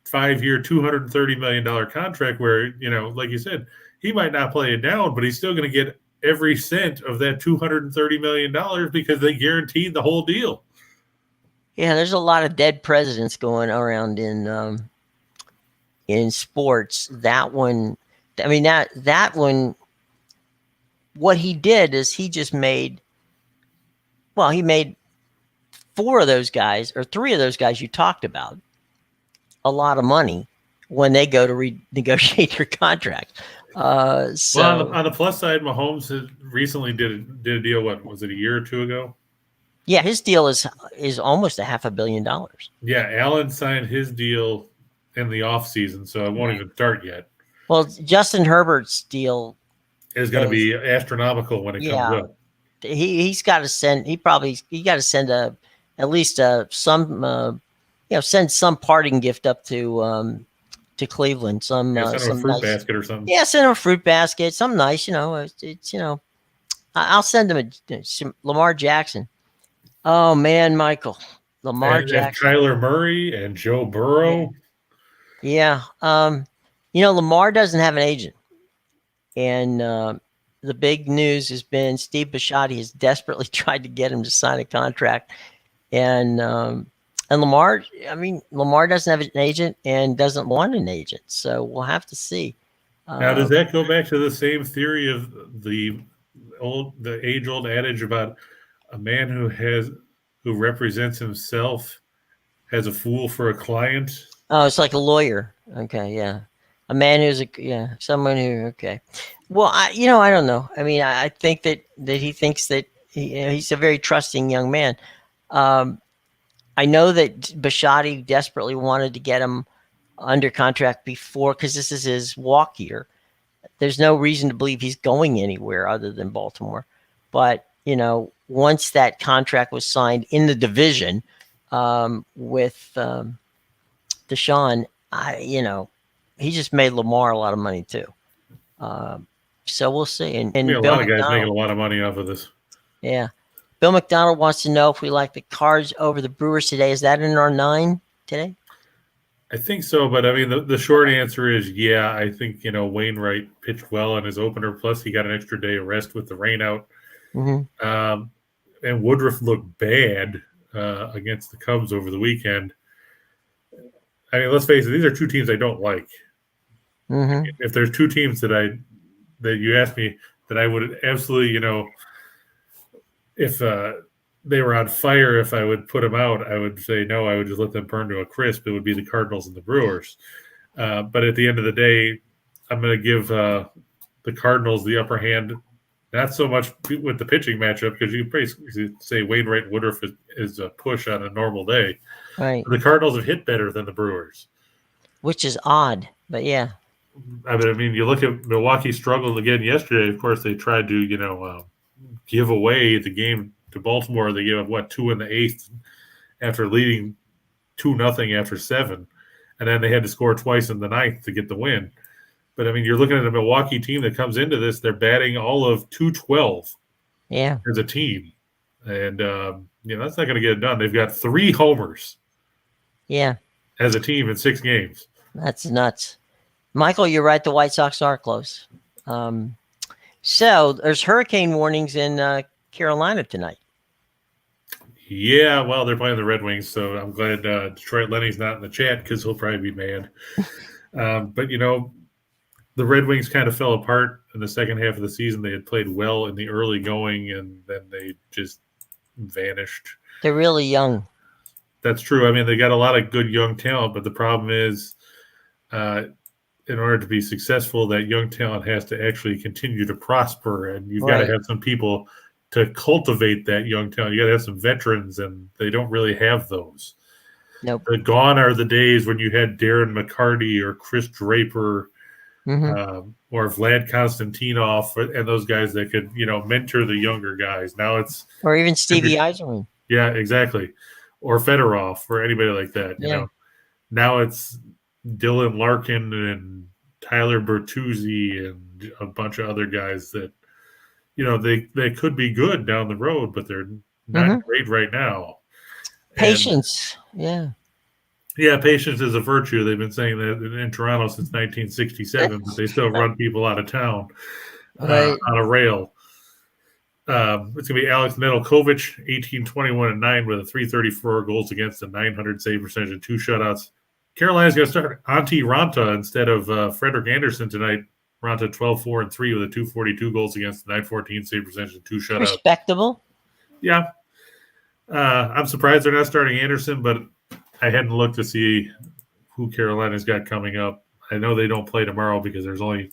5-year, $230 million contract where, like you said, he might not play it down, but he's still going to get every cent of that $230 million because they guaranteed the whole deal. Yeah, there's a lot of dead presidents going around in sports. That one, I mean, that one, what he did is he just made 4 of those guys or 3 of those guys you talked about a lot of money when they go to renegotiate their contract. On the plus side, Mahomes recently did a deal. What was it, a year or 2 ago? Yeah, his deal is almost $500 million. Yeah, Allen signed his deal in the offseason, so it won't even start yet. Well, Justin Herbert's deal is going to be astronomical when it comes up. He's got to send. He got to send at least some send some parting gift up to Cleveland. Send him a fruit basket or something. Yeah, send him a fruit basket. Something nice. I'll send him some Lamar Jackson. Oh man, Michael, Lamar Jackson, and Kyler Murray, and Joe Burrow. Yeah. Lamar doesn't have an agent, and the big news has been Steve Bisciotti has desperately tried to get him to sign a contract, and Lamar. I mean, Lamar doesn't have an agent and doesn't want an agent, so we'll have to see. Now, does that go back to the same theory of the age-old adage about a man who represents himself has a fool for a client? Oh, it's like a lawyer. Okay, yeah. A man who's someone who, okay. Well, I don't know. I mean, I think that he thinks that he's a very trusting young man. I know that Bisciotti desperately wanted to get him under contract before, because this is his walk year. There's no reason to believe he's going anywhere other than Baltimore. But, once that contract was signed in the division with Deshaun, he just made Lamar a lot of money too. So we'll see. And a lot of guys making a lot of money off of this. Yeah. Bill McDonald wants to know if we like the Cards over the Brewers today. Is that in our 9 today? I think so, but I mean, the short answer is yeah. I think, Wainwright pitched well in his opener. Plus, he got an extra day of rest with the rain out. Mm-hmm. And Woodruff looked bad against the Cubs over the weekend. I mean, let's face it; these are 2 teams I don't like. Mm-hmm. If there's 2 teams that you asked me that I would absolutely, if they were on fire, if I would put them out, I would say no. I would just let them burn to a crisp. It would be the Cardinals and the Brewers. But at the end of the day, I'm going to give the Cardinals the upper hand. Not so much with the pitching matchup, because you can basically say Wainwright and Woodruff is a push on a normal day. Right. But the Cardinals have hit better than the Brewers, which is odd, but yeah. I mean, you look at Milwaukee struggled again yesterday. Of course, they tried to, give away the game to Baltimore. They gave up 2 in the 8th after leading 2-0 after 7, and then they had to score twice in the 9th to get the win. But I mean, you're looking at a Milwaukee team that comes into this; they're batting all of .212. Yeah, as a team, and that's not going to get it done. They've got 3 homers. Yeah, as a team in 6 games. That's nuts. Michael, you're right. The White Sox are close. So there's hurricane warnings in Carolina tonight. Yeah, well, they're playing the Red Wings, so I'm glad Detroit Lenny's not in the chat because he'll probably be mad. But, the Red Wings kind of fell apart in the second half of the season. They had played well in the early going, and then they just vanished. They're really young. That's true. I mean, they got a lot of good young talent, but the problem is in order to be successful, that young talent has to actually continue to prosper, and you've got to have some people to cultivate that young talent. You got to have some veterans, and they don't really have those. Nope. Gone are the days when you had Darren McCarty or Chris Draper or Vlad Konstantinov and those guys that could, mentor the younger guys. Now it's – or even Stevie Eiserman. Yeah, exactly. Or Fedorov or anybody like that. You know, now it's Dylan Larkin and Tyler Bertuzzi and a bunch of other guys that, they could be good down the road, but they're not great right now. Patience. Yeah, patience is a virtue. They've been saying that in Toronto since 1967, but they still run people out of town on a rail. It's going to be Alex Nedeljkovic, 18, 21, and 9 with a 334 goals against, a 900 save percentage and 2 shutouts. Carolina's going to start Antti Ranta instead of Frederick Anderson tonight. Ranta 12, 4, and 3 with a 242 goals against, 914 save percentage and 2 shutouts. Respectable. Yeah. I'm surprised they're not starting Anderson, but I hadn't looked to see who Carolina's got coming up. I know they don't play tomorrow because there's only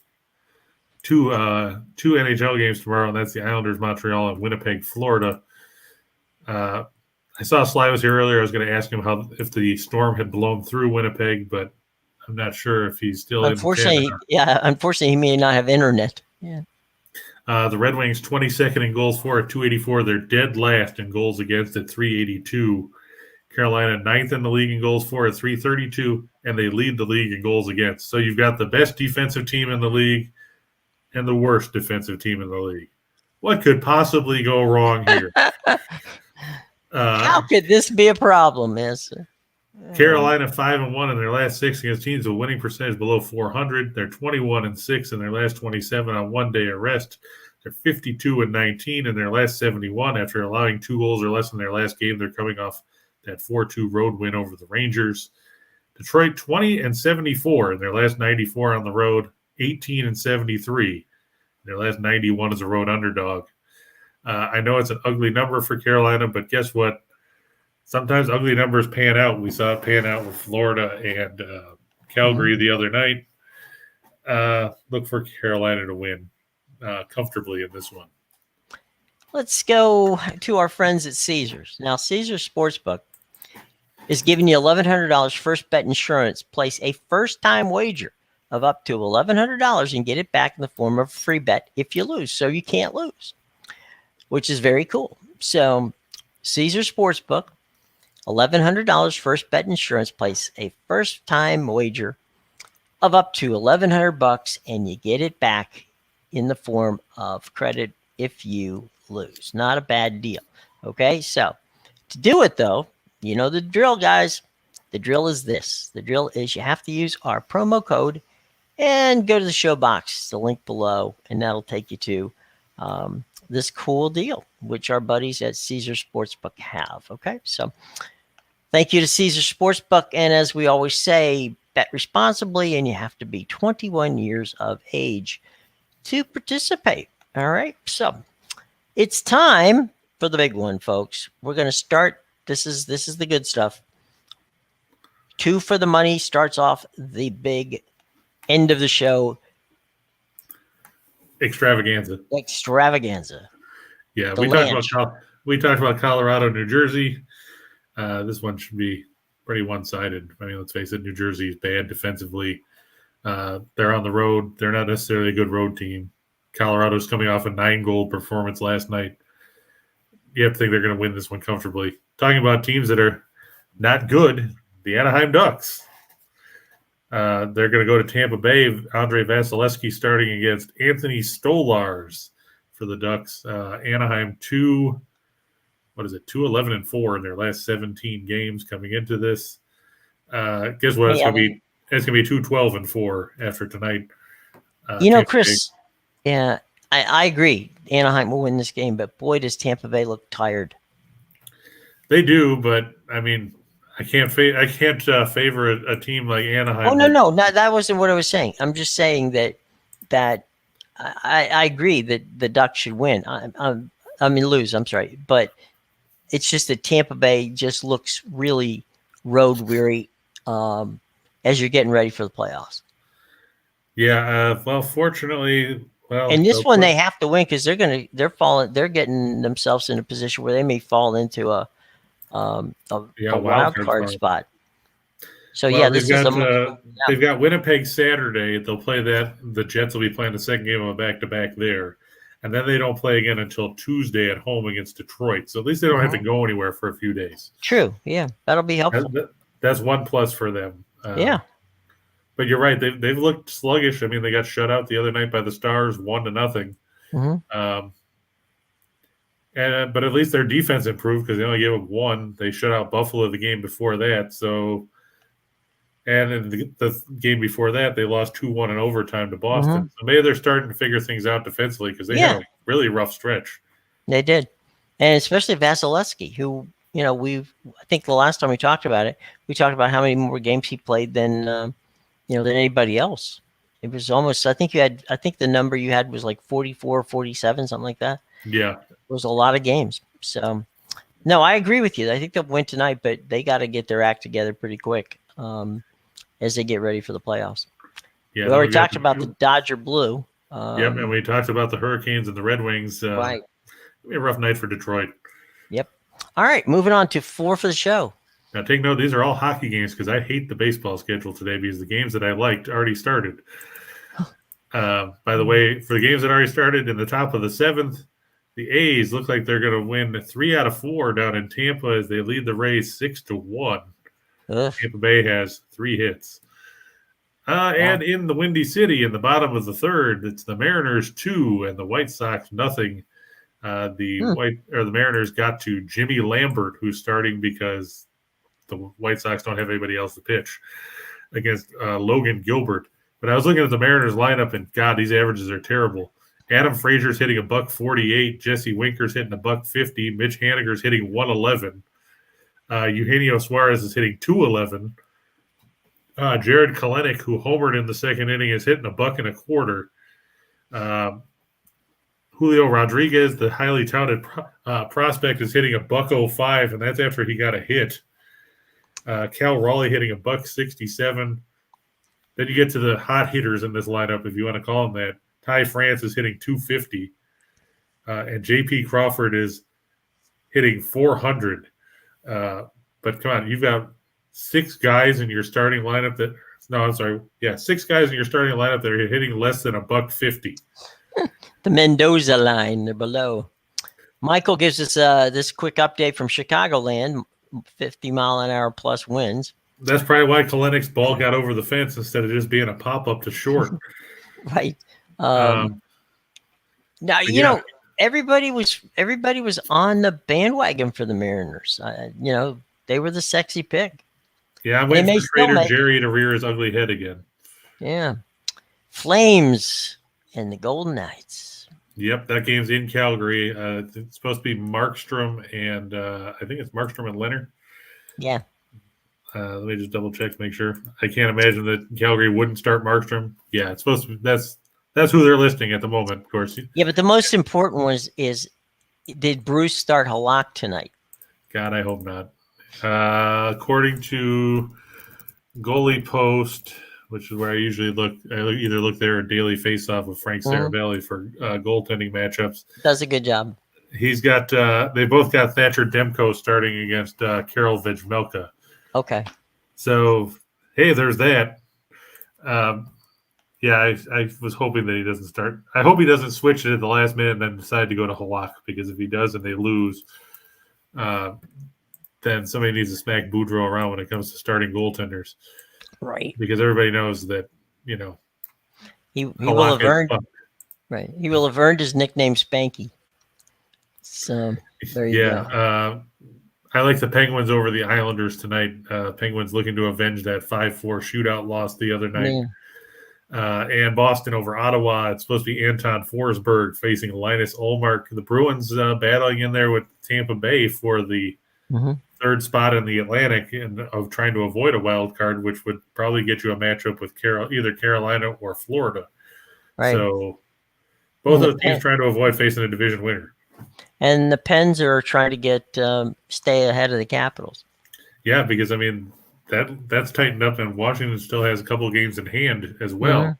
two NHL games tomorrow, and that's the Islanders, Montreal, and Winnipeg, Florida. I saw Sly was here earlier. I was going to ask him if the storm had blown through Winnipeg, but I'm not sure if he's still unfortunately, unfortunately, he may not have internet. Yeah. The Red Wings 22nd in goals for at 284. They're dead last in goals against at 382. Carolina 9th in the league in goals for at 332, and they lead the league in goals against. So you've got the best defensive team in the league and the worst defensive team in the league. What could possibly go wrong here? How could this be a problem, mister? Carolina 5-1 in their last 6 against teams with winning percentage below 400. They're 21-6 in their last 27 on one-day arrest. They're 52-19 in their last 71 after allowing 2 goals or less in their last game. They're coming off that 4-2 road win over the Rangers. Detroit 20-74 in their last 94 on the road. 18-73. Their last 91 as a road underdog. I know it's an ugly number for Carolina, but guess what? Sometimes ugly numbers pan out. We saw it pan out with Florida and Calgary the other night. Look for Carolina to win comfortably in this one. Let's go to our friends at Caesars. Now, Caesars Sportsbook is giving you $1,100 first bet insurance. Place a first-time wager of up to $1,100 and get it back in the form of a free bet if you lose. So you can't lose, which is very cool. So Caesars Sportsbook, $1,100 first bet insurance. Place a first-time wager of up to $1,100 and you get it back in the form of credit if you lose. Not a bad deal. Okay, so to do it, though, you know the drill, guys. The drill is this. The drill is you have to use our promo code and go to the show box, the link below, and that'll take you to this cool deal, which our buddies at Caesar Sportsbook have. Okay, so thank you to Caesar Sportsbook. And as we always say, bet responsibly, and you have to be 21 years of age to participate. All right, so it's time for the big one, folks. We're going to start. This is the good stuff. 2 for the money starts off the big end of the show Extravaganza. Yeah, The Lanch. we talked about Colorado, New Jersey. This one should be pretty one-sided. I mean, let's face it, New Jersey is bad defensively. They're on the road. They're not necessarily a good road team. Colorado's coming off a 9-goal performance last night. You have to think they're going to win this one comfortably. Talking about teams that are not good, the Anaheim Ducks. They're going to go to Tampa Bay. Andre Vasilevsky starting against Anthony Stolars for the Ducks. Anaheim 2-11-4 in their last 17 games coming into this. Guess what? It's going to be 2-12-4 after tonight. Chris. Yeah, I agree. Anaheim will win this game, but boy, does Tampa Bay look tired. They do, but I mean, I can't favor a team like Anaheim. Oh no, that wasn't what I was saying. I'm just saying that I agree that the Ducks should win. Lose. I'm sorry, but it's just that Tampa Bay just looks really road weary as you're getting ready for the playoffs. Yeah. Fortunately. And this one they have to win because they're getting themselves in a position where they may fall into a wild card spot. So they've got Winnipeg Saturday. They'll play that. The Jets will be playing the second game of a back-to-back there, and then they don't play again until Tuesday at home against Detroit. So at least they don't have to go anywhere for a few days. True. Yeah, that'll be helpful. That's one plus for them. But you're right. They've looked sluggish. I mean, they got shut out the other night by the Stars, 1-0. Mm-hmm. But at least their defense improved because they only gave up 1. They shut out Buffalo the game before that. So, and in the game before that, they lost 2-1 in overtime to Boston. Mm-hmm. So maybe they're starting to figure things out defensively because they had a really rough stretch. They did, and especially Vasilevsky, who I think the last time we talked about it, we talked about how many more games he played than anybody else. It was almost, I think the number you had was like 44, 47, something like that. Yeah. It was a lot of games. So, no, I agree with you. I think they'll win tonight, but they got to get their act together pretty quick as they get ready for the playoffs. Yeah, we already talked about the Dodger Blue. And we talked about the Hurricanes and the Red Wings. Right. It'll be a rough night for Detroit. Yep. All right, moving on to 4 for the show. Now, take note, these are all hockey games because I hate the baseball schedule today because the games that I liked already started. By the way, for the games that already started in the top of the 7th, the A's look like they're going to win 3 out of 4 down in Tampa as they lead the Rays 6-1. Tampa Bay has 3 hits. And in the Windy City, in the bottom of the 3rd, it's the Mariners 2 and the White Sox nothing. The Mariners got to Jimmy Lambert, who's starting because the White Sox don't have anybody else to pitch against Logan Gilbert. But I was looking at the Mariners lineup, and God, these averages are terrible. Adam Frazier's hitting $148. Jesse Winker's hitting $150. Mitch Haniger's hitting 111. Eugenio Suarez is hitting 211. Jared Kelenic, who homered in the second inning, is hitting $1.25. Julio Rodriguez, the highly touted prospect, is hitting $1.05, and that's after he got a hit. Cal Raleigh hitting $1.67. Then you get to the hot hitters in this lineup, if you want to call them that. Ty France is hitting $250. And J.P. Crawford is hitting $400. But come on, you've got 6 guys in your starting lineup that – 6 guys in your starting lineup that are hitting less than $1.50. The Mendoza line, they're below. Michael gives us this quick update from Chicagoland, 50-mile-an-hour plus winds. That's probably why Kalenic's ball got over the fence instead of just being a pop-up to short. Right. Now, everybody was on the bandwagon for the Mariners. They were the sexy pick. Yeah, I'm waiting for Trader Jerry to rear his ugly head again. Yeah. Flames and the Golden Knights. Yep, that game's in Calgary. It's supposed to be Markstrom and I think it's Markstrom and Leonard. Yeah. Let me just double check to make sure. I can't imagine that Calgary wouldn't start Markstrom. Yeah, it's supposed to be. That's who they're listing at the moment, of course. Yeah, but the most important one is Did Bruce start Halak tonight? God, I hope not. According to Goalie Post, which is where I usually look, I either look there or Daily Faceoff with Frank Saravelli for goaltending matchups. Does a good job. He's got, they both got Thatcher Demko starting against Karol Vejmelka. Okay. So, hey, there's that. Yeah, I was hoping that he doesn't start. I hope he doesn't switch it at the last minute and then decide to go to Halak, because if he does and they lose, then somebody needs to smack Boudreaux around when it comes to starting goaltenders. Right. Because everybody knows that, you know, he will have earned right. He will have earned his nickname Spanky. So there you go. I like the Penguins over the Islanders tonight. Penguins looking to avenge that 5-4 shootout loss the other night. And Boston over Ottawa. It's supposed to be Anton Forsberg facing Linus Ullmark. The Bruins battling in there with Tampa Bay for the third spot in the Atlantic, and of trying to avoid a wild card, which would probably get you a matchup with either Carolina or Florida. Right. So both of those teams trying to avoid facing a division winner. And the Pens are trying to get stay ahead of the Capitals. Yeah, because I mean that's tightened up, and Washington still has a couple of games in hand as well.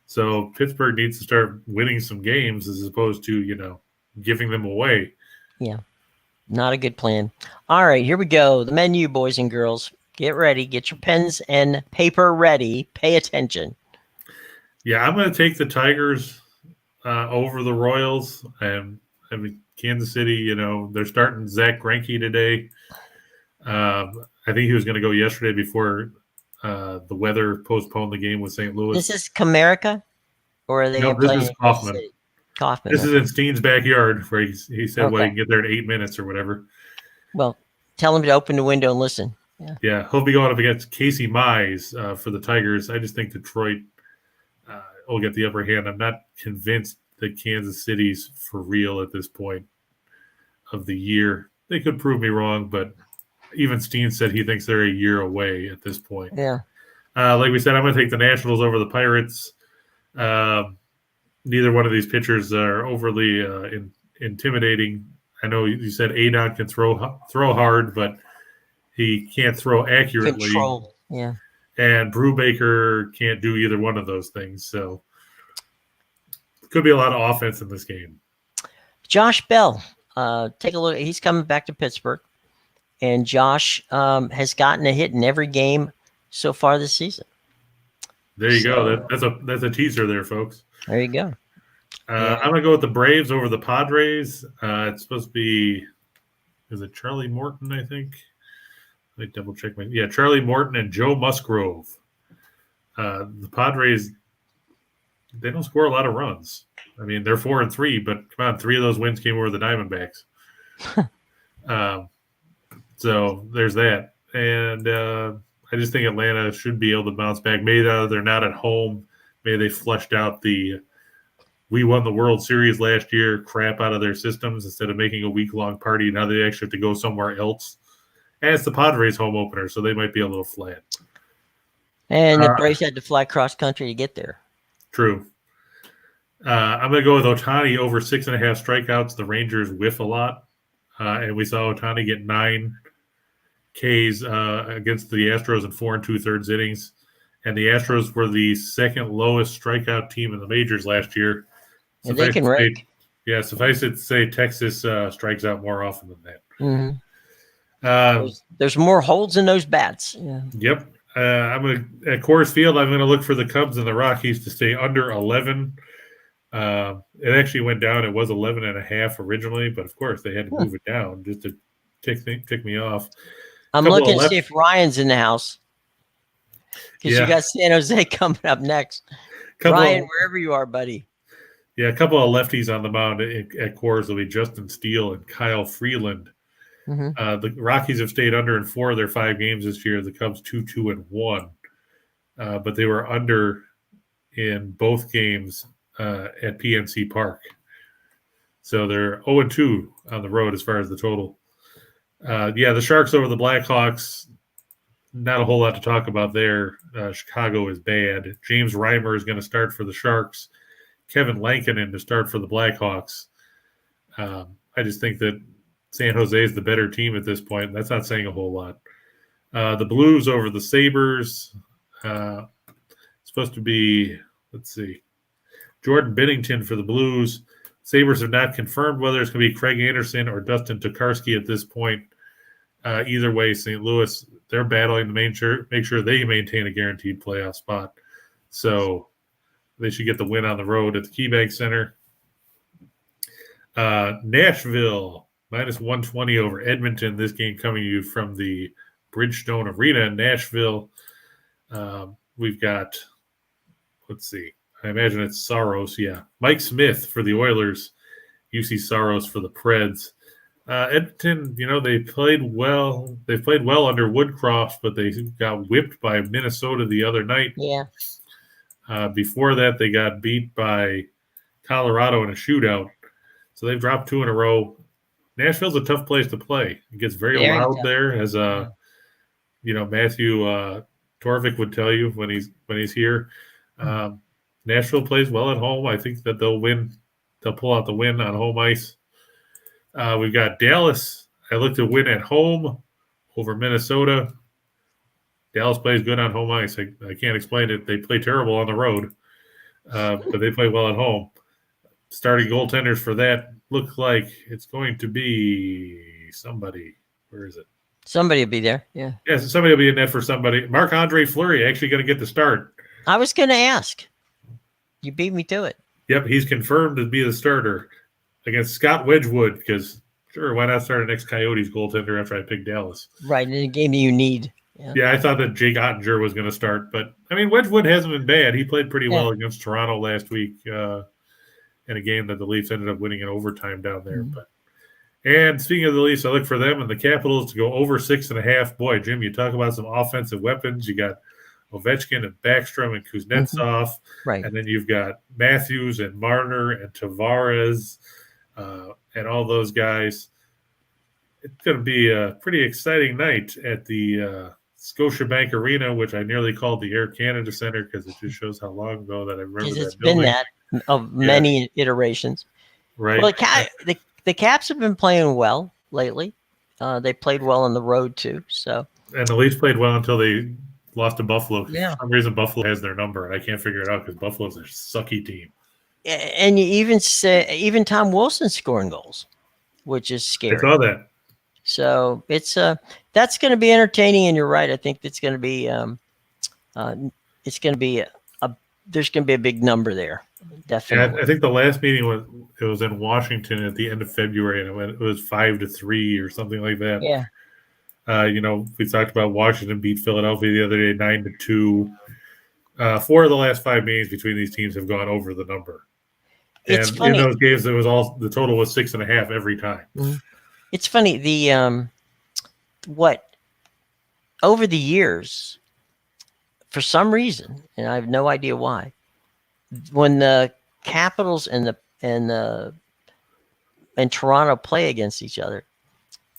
So Pittsburgh needs to start winning some games as opposed to, you know, giving them away. Yeah, not a good plan. All right, here we go. The menu, boys and girls. Get ready. Get your pens and paper ready. Pay attention. Yeah, I'm going to take the Tigers over the Royals. And I mean, Kansas City, you know, they're starting Zach Greinke today. I think he was going to go yesterday before the weather postponed the game with St. Louis. This is Comerica? Or are they playing? This is Kaufman. Kaufman. This is in Steen's backyard, where he said, well, you can get there in 8 minutes or whatever. Well, tell him to open the window and listen. Yeah, he'll be going up against Casey Mize for the Tigers. I just think Detroit will get the upper hand. I'm not convinced that Kansas City's for real at this point of the year. They could prove me wrong, but even Steen said he thinks they're a year away at this point. Yeah. Like we said, I'm going to take the Nationals over the Pirates. Neither one of these pitchers are overly intimidating. I know you said Adon can throw hard, but he can't throw accurately. Control, yeah. And Brubaker can't do either one of those things. So could be a lot of offense in this game. Josh Bell, take a look. He's coming back to Pittsburgh. And Josh has gotten a hit in every game so far this season. There you go. That's a teaser there, folks. There you go. I'm going to go with the Braves over the Padres. It's supposed to be, is it Charlie Morton, I think? Let me double check. Charlie Morton and Joe Musgrove. The Padres, they don't score a lot of runs. I mean, they're 4-3, but come on, 3 of those wins came over the Diamondbacks. So there's that. And I just think Atlanta should be able to bounce back. Maybe they're not at home. Maybe they flushed out the we won the World Series last year crap out of their systems instead of making a week-long party. Now they actually have to go somewhere else. And it's the Padres home opener, so they might be a little flat. And the Braves had to fly cross-country to get there. True. I'm going to go with Ohtani over 6.5 strikeouts. The Rangers whiff a lot. And we saw Ohtani get 9 Ks against the Astros in 4 2/3 innings. And the Astros were the second lowest strikeout team in the majors last year. And they can rake. Yeah, suffice it to say Texas strikes out more often than that. Mm-hmm. There's more holds in those bats. Yeah. Yep. I'm going to at Coors Field. I'm going to look for the Cubs and the Rockies to stay under 11. It actually went down. It was 11.5 originally, but of course they had to move it down just to tick me off. I'm looking to see if Ryan's in the house because you got San Jose coming up next. Ryan, wherever you are, buddy. Yeah, a couple of lefties on the mound at Coors will be Justin Steele and Kyle Freeland. Mm-hmm. The Rockies have stayed under in 4 of their 5 games this year. The Cubs 2-2-1, but they were under in both games at PNC Park. So they're 0-2 on the road as far as the total. The Sharks over the Blackhawks. Not a whole lot to talk about there. Chicago is bad. James Reimer is going to start for the Sharks. Kevin Lankinen to start for the Blackhawks. I just think that San Jose is the better team at this point. That's not saying a whole lot. The Blues over the Sabres. Supposed to be, let's see, Jordan Binnington for the Blues. Sabres have not confirmed whether it's going to be Craig Anderson or Dustin Tokarski at this point. Either way, St. Louis, they're battling to make sure they maintain a guaranteed playoff spot. So they should get the win on the road at the KeyBank Center. Nashville, minus 120 over Edmonton. This game coming to you from the Bridgestone Arena in Nashville. We've got, let's see, I imagine it's Saros. Yeah. Mike Smith for the Oilers. UC Saros for the Preds. Edmonton, they played well. They played well under Woodcroft, but they got whipped by Minnesota the other night. Yeah. Before that, they got beat by Colorado in a shootout. So they've dropped 2 in a row. Nashville's a tough place to play. It gets very loud there, as Matthew Torvik would tell you when he's here. Nashville plays well at home. I think that they'll win. They'll pull out the win on home ice. We've got Dallas. I looked to win at home over Minnesota. Dallas plays good on home ice. I can't explain it. They play terrible on the road, but they play well at home. Starting goaltenders for that look like it's going to be somebody. Where is it? Somebody will be there. Yeah. Yeah, so somebody will be in net for somebody. Marc-Andre Fleury actually going to get the start. I was going to ask. You beat me to it. Yep, he's confirmed to be the starter against Scott Wedgwood because, sure, why not start an ex-Coyotes goaltender after I picked Dallas? Right, in a game you need. Yeah, I thought that Jake Ottinger was going to start. But, Wedgwood hasn't been bad. He played pretty well against Toronto last week in a game that the Leafs ended up winning in overtime down there. Mm-hmm. And speaking of the Leafs, I look for them and the Capitals to go over 6.5. Boy, Jim, you talk about some offensive weapons. You got Ovechkin and Backstrom and Kuznetsov. Right. And then you've got Matthews and Marner and Tavares and all those guys. It's going to be a pretty exciting night at the Scotiabank Arena, which I nearly called the Air Canada Center because it just shows how long ago that I remember that it's building. been that of many iterations. Right. Well, the Caps have been playing well lately. They played well on the road too. So. And the Leafs played well until they lost to Buffalo. Yeah. For some reason, Buffalo has their number, and I can't figure it out because Buffalo's a sucky team. And you even Tom Wilson's scoring goals, which is scary. I saw that. So it's that's going to be entertaining, and you're right. I think it's going to be there's going to be a big number there. Definitely. Yeah, I think the last meeting was in Washington at the end of February, and it was 5-3 or something like that. Yeah. We talked about Washington beat Philadelphia the other day 9-2. 4 of the last 5 meetings between these teams have gone over the number. It's and funny. In those games, the total was 6.5 every time. Mm-hmm. It's funny. The over the years, for some reason, and I have no idea why, when the Capitals and Toronto play against each other,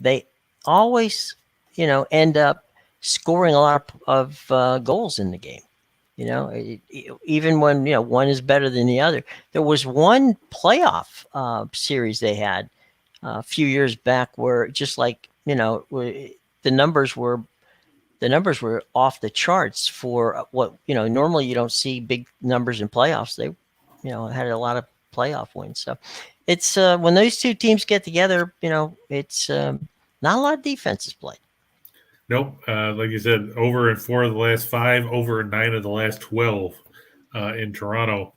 they always, end up scoring a lot of goals in the game. Even when one is better than the other. There was one playoff series they had a few years back where just like the numbers were off the charts for what normally you don't see big numbers in playoffs. They had a lot of playoff wins. So it's when those two teams get together, it's not a lot of defense is played. Nope. Like you said, over in 4 of the last 5, over in 9 of the last 12 in Toronto.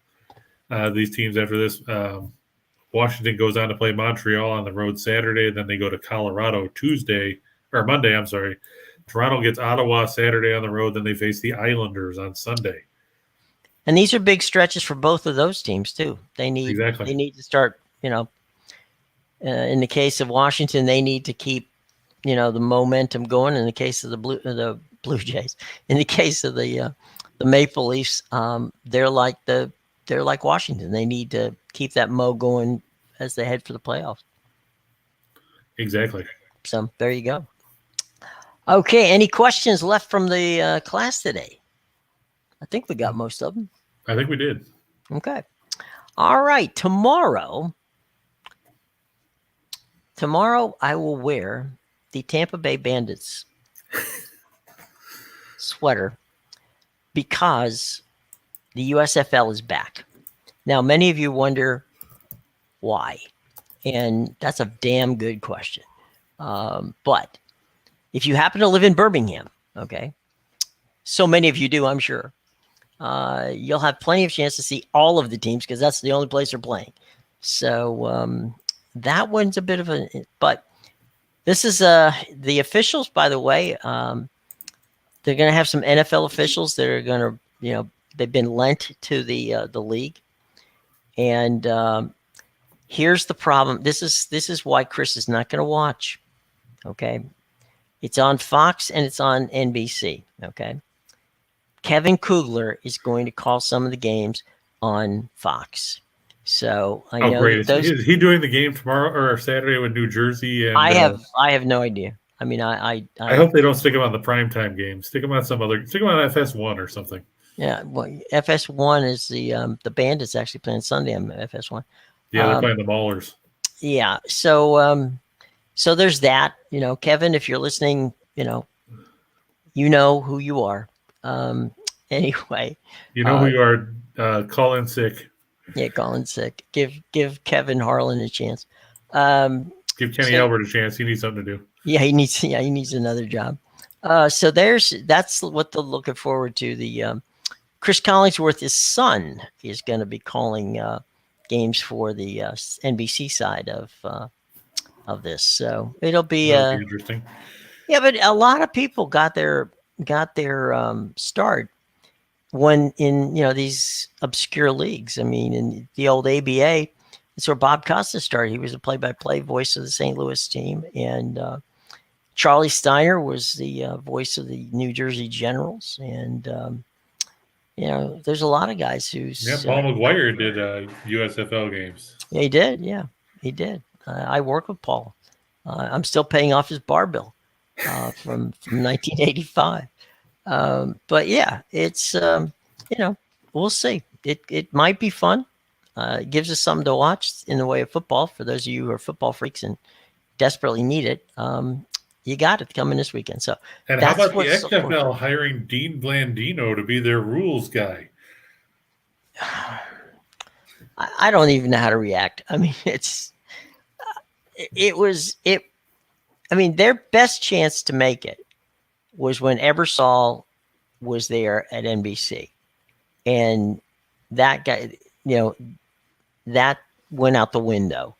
These teams after this, Washington goes on to play Montreal on the road Saturday. Then they go to Colorado Monday. I'm sorry. Toronto gets Ottawa Saturday on the road. Then they face the Islanders on Sunday. And these are big stretches for both of those teams too. They need to start. In the case of Washington, they need to keep the momentum going. In the case of the Blue Jays, in the case of the Maple Leafs, they're like Washington. They need to keep that mo going as they head for the playoffs. Exactly. So there you go. Okay. Any questions left from the class today? I think we got most of them. I think we did. Okay. All right. Tomorrow, tomorrow I will wear the Tampa Bay Bandits sweater because the USFL is back. Now, many of you wonder why, and that's a damn good question. But if you happen to live in Birmingham, okay, so many of you do, I'm sure, you'll have plenty of chance to see all of the teams because that's the only place they're playing. So that one's a bit of a, but this is the officials, by the way. They're going to have some NFL officials that are going to, they've been lent to the league, and here's the problem. This is why Chris is not going to watch. Okay, it's on Fox and it's on NBC. Okay, Kevin Kugler is going to call some of the games on Fox. So I know great! Is he doing the game tomorrow or Saturday with New Jersey? And I have no idea. I mean, I hope they don't stick him on the primetime game. Stick him on stick him on FS1 or something. Yeah, well, FS1 is the Bandits actually playing Sunday on FS1. Yeah, they're playing the Maulers. Yeah, so so there's that. Kevin, if you're listening, you know who you are. Anyway, you know who you are. Call in sick. Yeah, call in sick. Give Kevin Harlan a chance. Give Kenny Albert a chance. He needs something to do. Yeah, he needs another job. So that's what they're looking forward to. The Chris Collingsworth, his son, is going to be calling games for the NBC side of this. So it'll be interesting. Yeah, but a lot of people got their start when in these obscure leagues. I mean, in the old ABA, that's where Bob Costa started. He was a play-by-play voice of the St. Louis team, and Charlie Steiner was the voice of the New Jersey Generals, and there's a lot of guys who's. Yeah, Paul McGuire did USFL games. Yeah, he did. Yeah, he did. I worked with Paul. I'm still paying off his bar bill from 1985. But yeah, it's we'll see. It might be fun. It gives us something to watch in the way of football for those of you who are football freaks and desperately need it. You got it coming this weekend. So, and how about the XFL hiring Dean Blandino to be their rules guy? I don't even know how to react. I mean, I mean, their best chance to make it was when Ebersol was there at NBC, and that guy, that went out the window,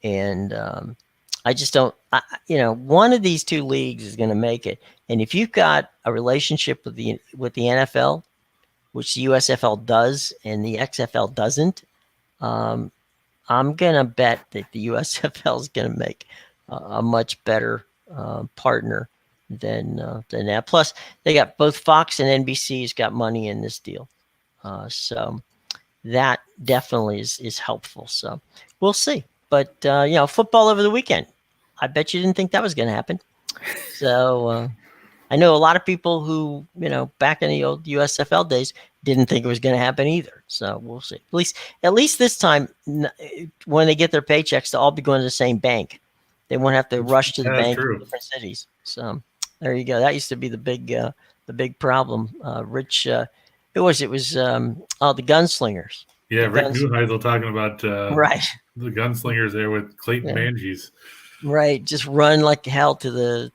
and I just don't. One of these two leagues is going to make it, and if you've got a relationship with the NFL, which the USFL does and the XFL doesn't, I'm gonna bet that the USFL is going to make a much better partner than that. Plus, they got both Fox and NBC's got money in this deal, so that definitely is helpful. So we'll see. But football over the weekend. I bet you didn't think that was going to happen. So I know a lot of people who back in the old USFL days didn't think it was going to happen either. So we'll see. At least this time, when they get their paychecks, they'll all be going to the same bank. They won't have to rush to the bank in different cities. So there you go. That used to be the big problem. Rich, who was it? Was the Gunslingers? Yeah, Rick Neuheisel talking about right the Gunslingers there with Clayton Manges. Right, just run like hell to the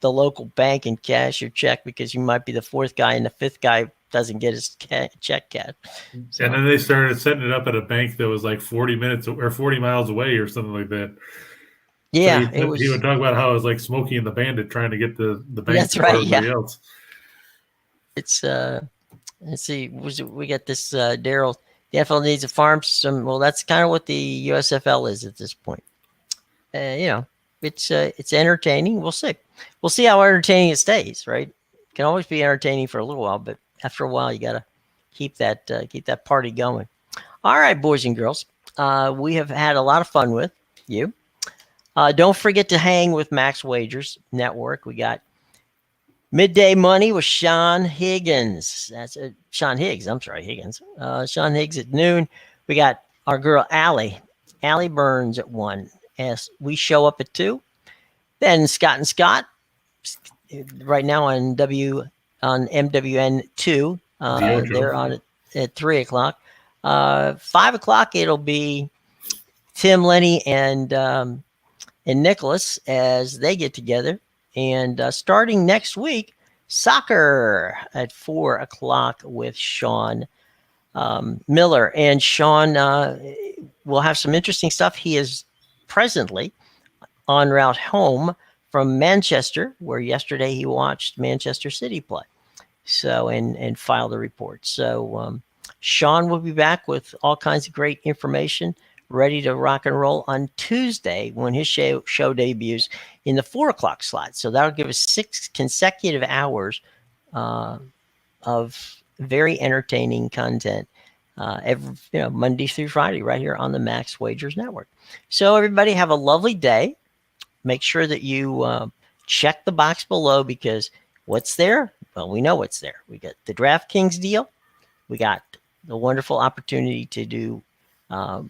local bank and cash your check because you might be the fourth guy and the fifth guy doesn't get his check cat. So. And then they started setting it up at a bank that was like 40 minutes or 40 miles away or something like that. Yeah, so he would talk about how it was like Smokey and the Bandit trying to get the bank. That's right. Yeah. Else. It's let's see, we got this Daryl. The NFL needs a farm system. Well, that's kind of what the USFL is at this point. It's entertaining. We'll see. We'll see how entertaining it stays. Right? It can always be entertaining for a little while, but after a while, you got to keep that party going. All right, boys and girls, we have had a lot of fun with you. Don't forget to hang with Max Wagers Network. We got Midday Money with Sean Higgins. That's Sean Higgs. I'm sorry, Higgins. Sean Higgs at noon. We got our girl Allie Burns at 1. as we show up at 2. Then Scott and Scott, right now on MWN2. They're on at 3 o'clock. 5 o'clock, it'll be Tim, Lenny, and Nicholas as they get together. And starting next week, soccer at 4 o'clock with Sean Miller. And Sean will have some interesting stuff. He is presently en route home from Manchester, where yesterday he watched Manchester City play. So, and filed a report. So Sean will be back with all kinds of great information, ready to rock and roll on Tuesday when his show debuts in the 4 o'clock slot. So that'll give us 6 consecutive hours of very entertaining content every Monday through Friday right here on the Max Wagers Network. So everybody have a lovely day. Make sure that you check the box below, because what's there? Well, we know what's there. We got the DraftKings deal. We got the wonderful opportunity to do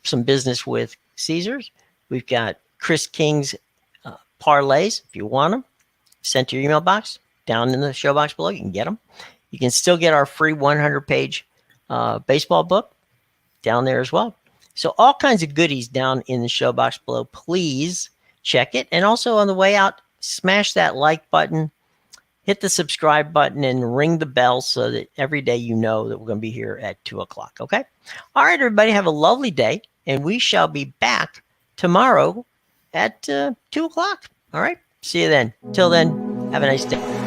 some business with Caesars. We've got Chris King's parlays. If you want them, sent to your email box down in the show box below. You can get them. You can still get our free 100-page baseball book down there as well. So all kinds of goodies down in the show box below. Please check it. And also on the way out, smash that like button, hit the subscribe button, and ring the bell so that every day you know that we're going to be here at 2 o'clock. Okay? All right, everybody, have a lovely day, and we shall be back tomorrow at 2 o'clock. All right? See you then. Till then, have a nice day.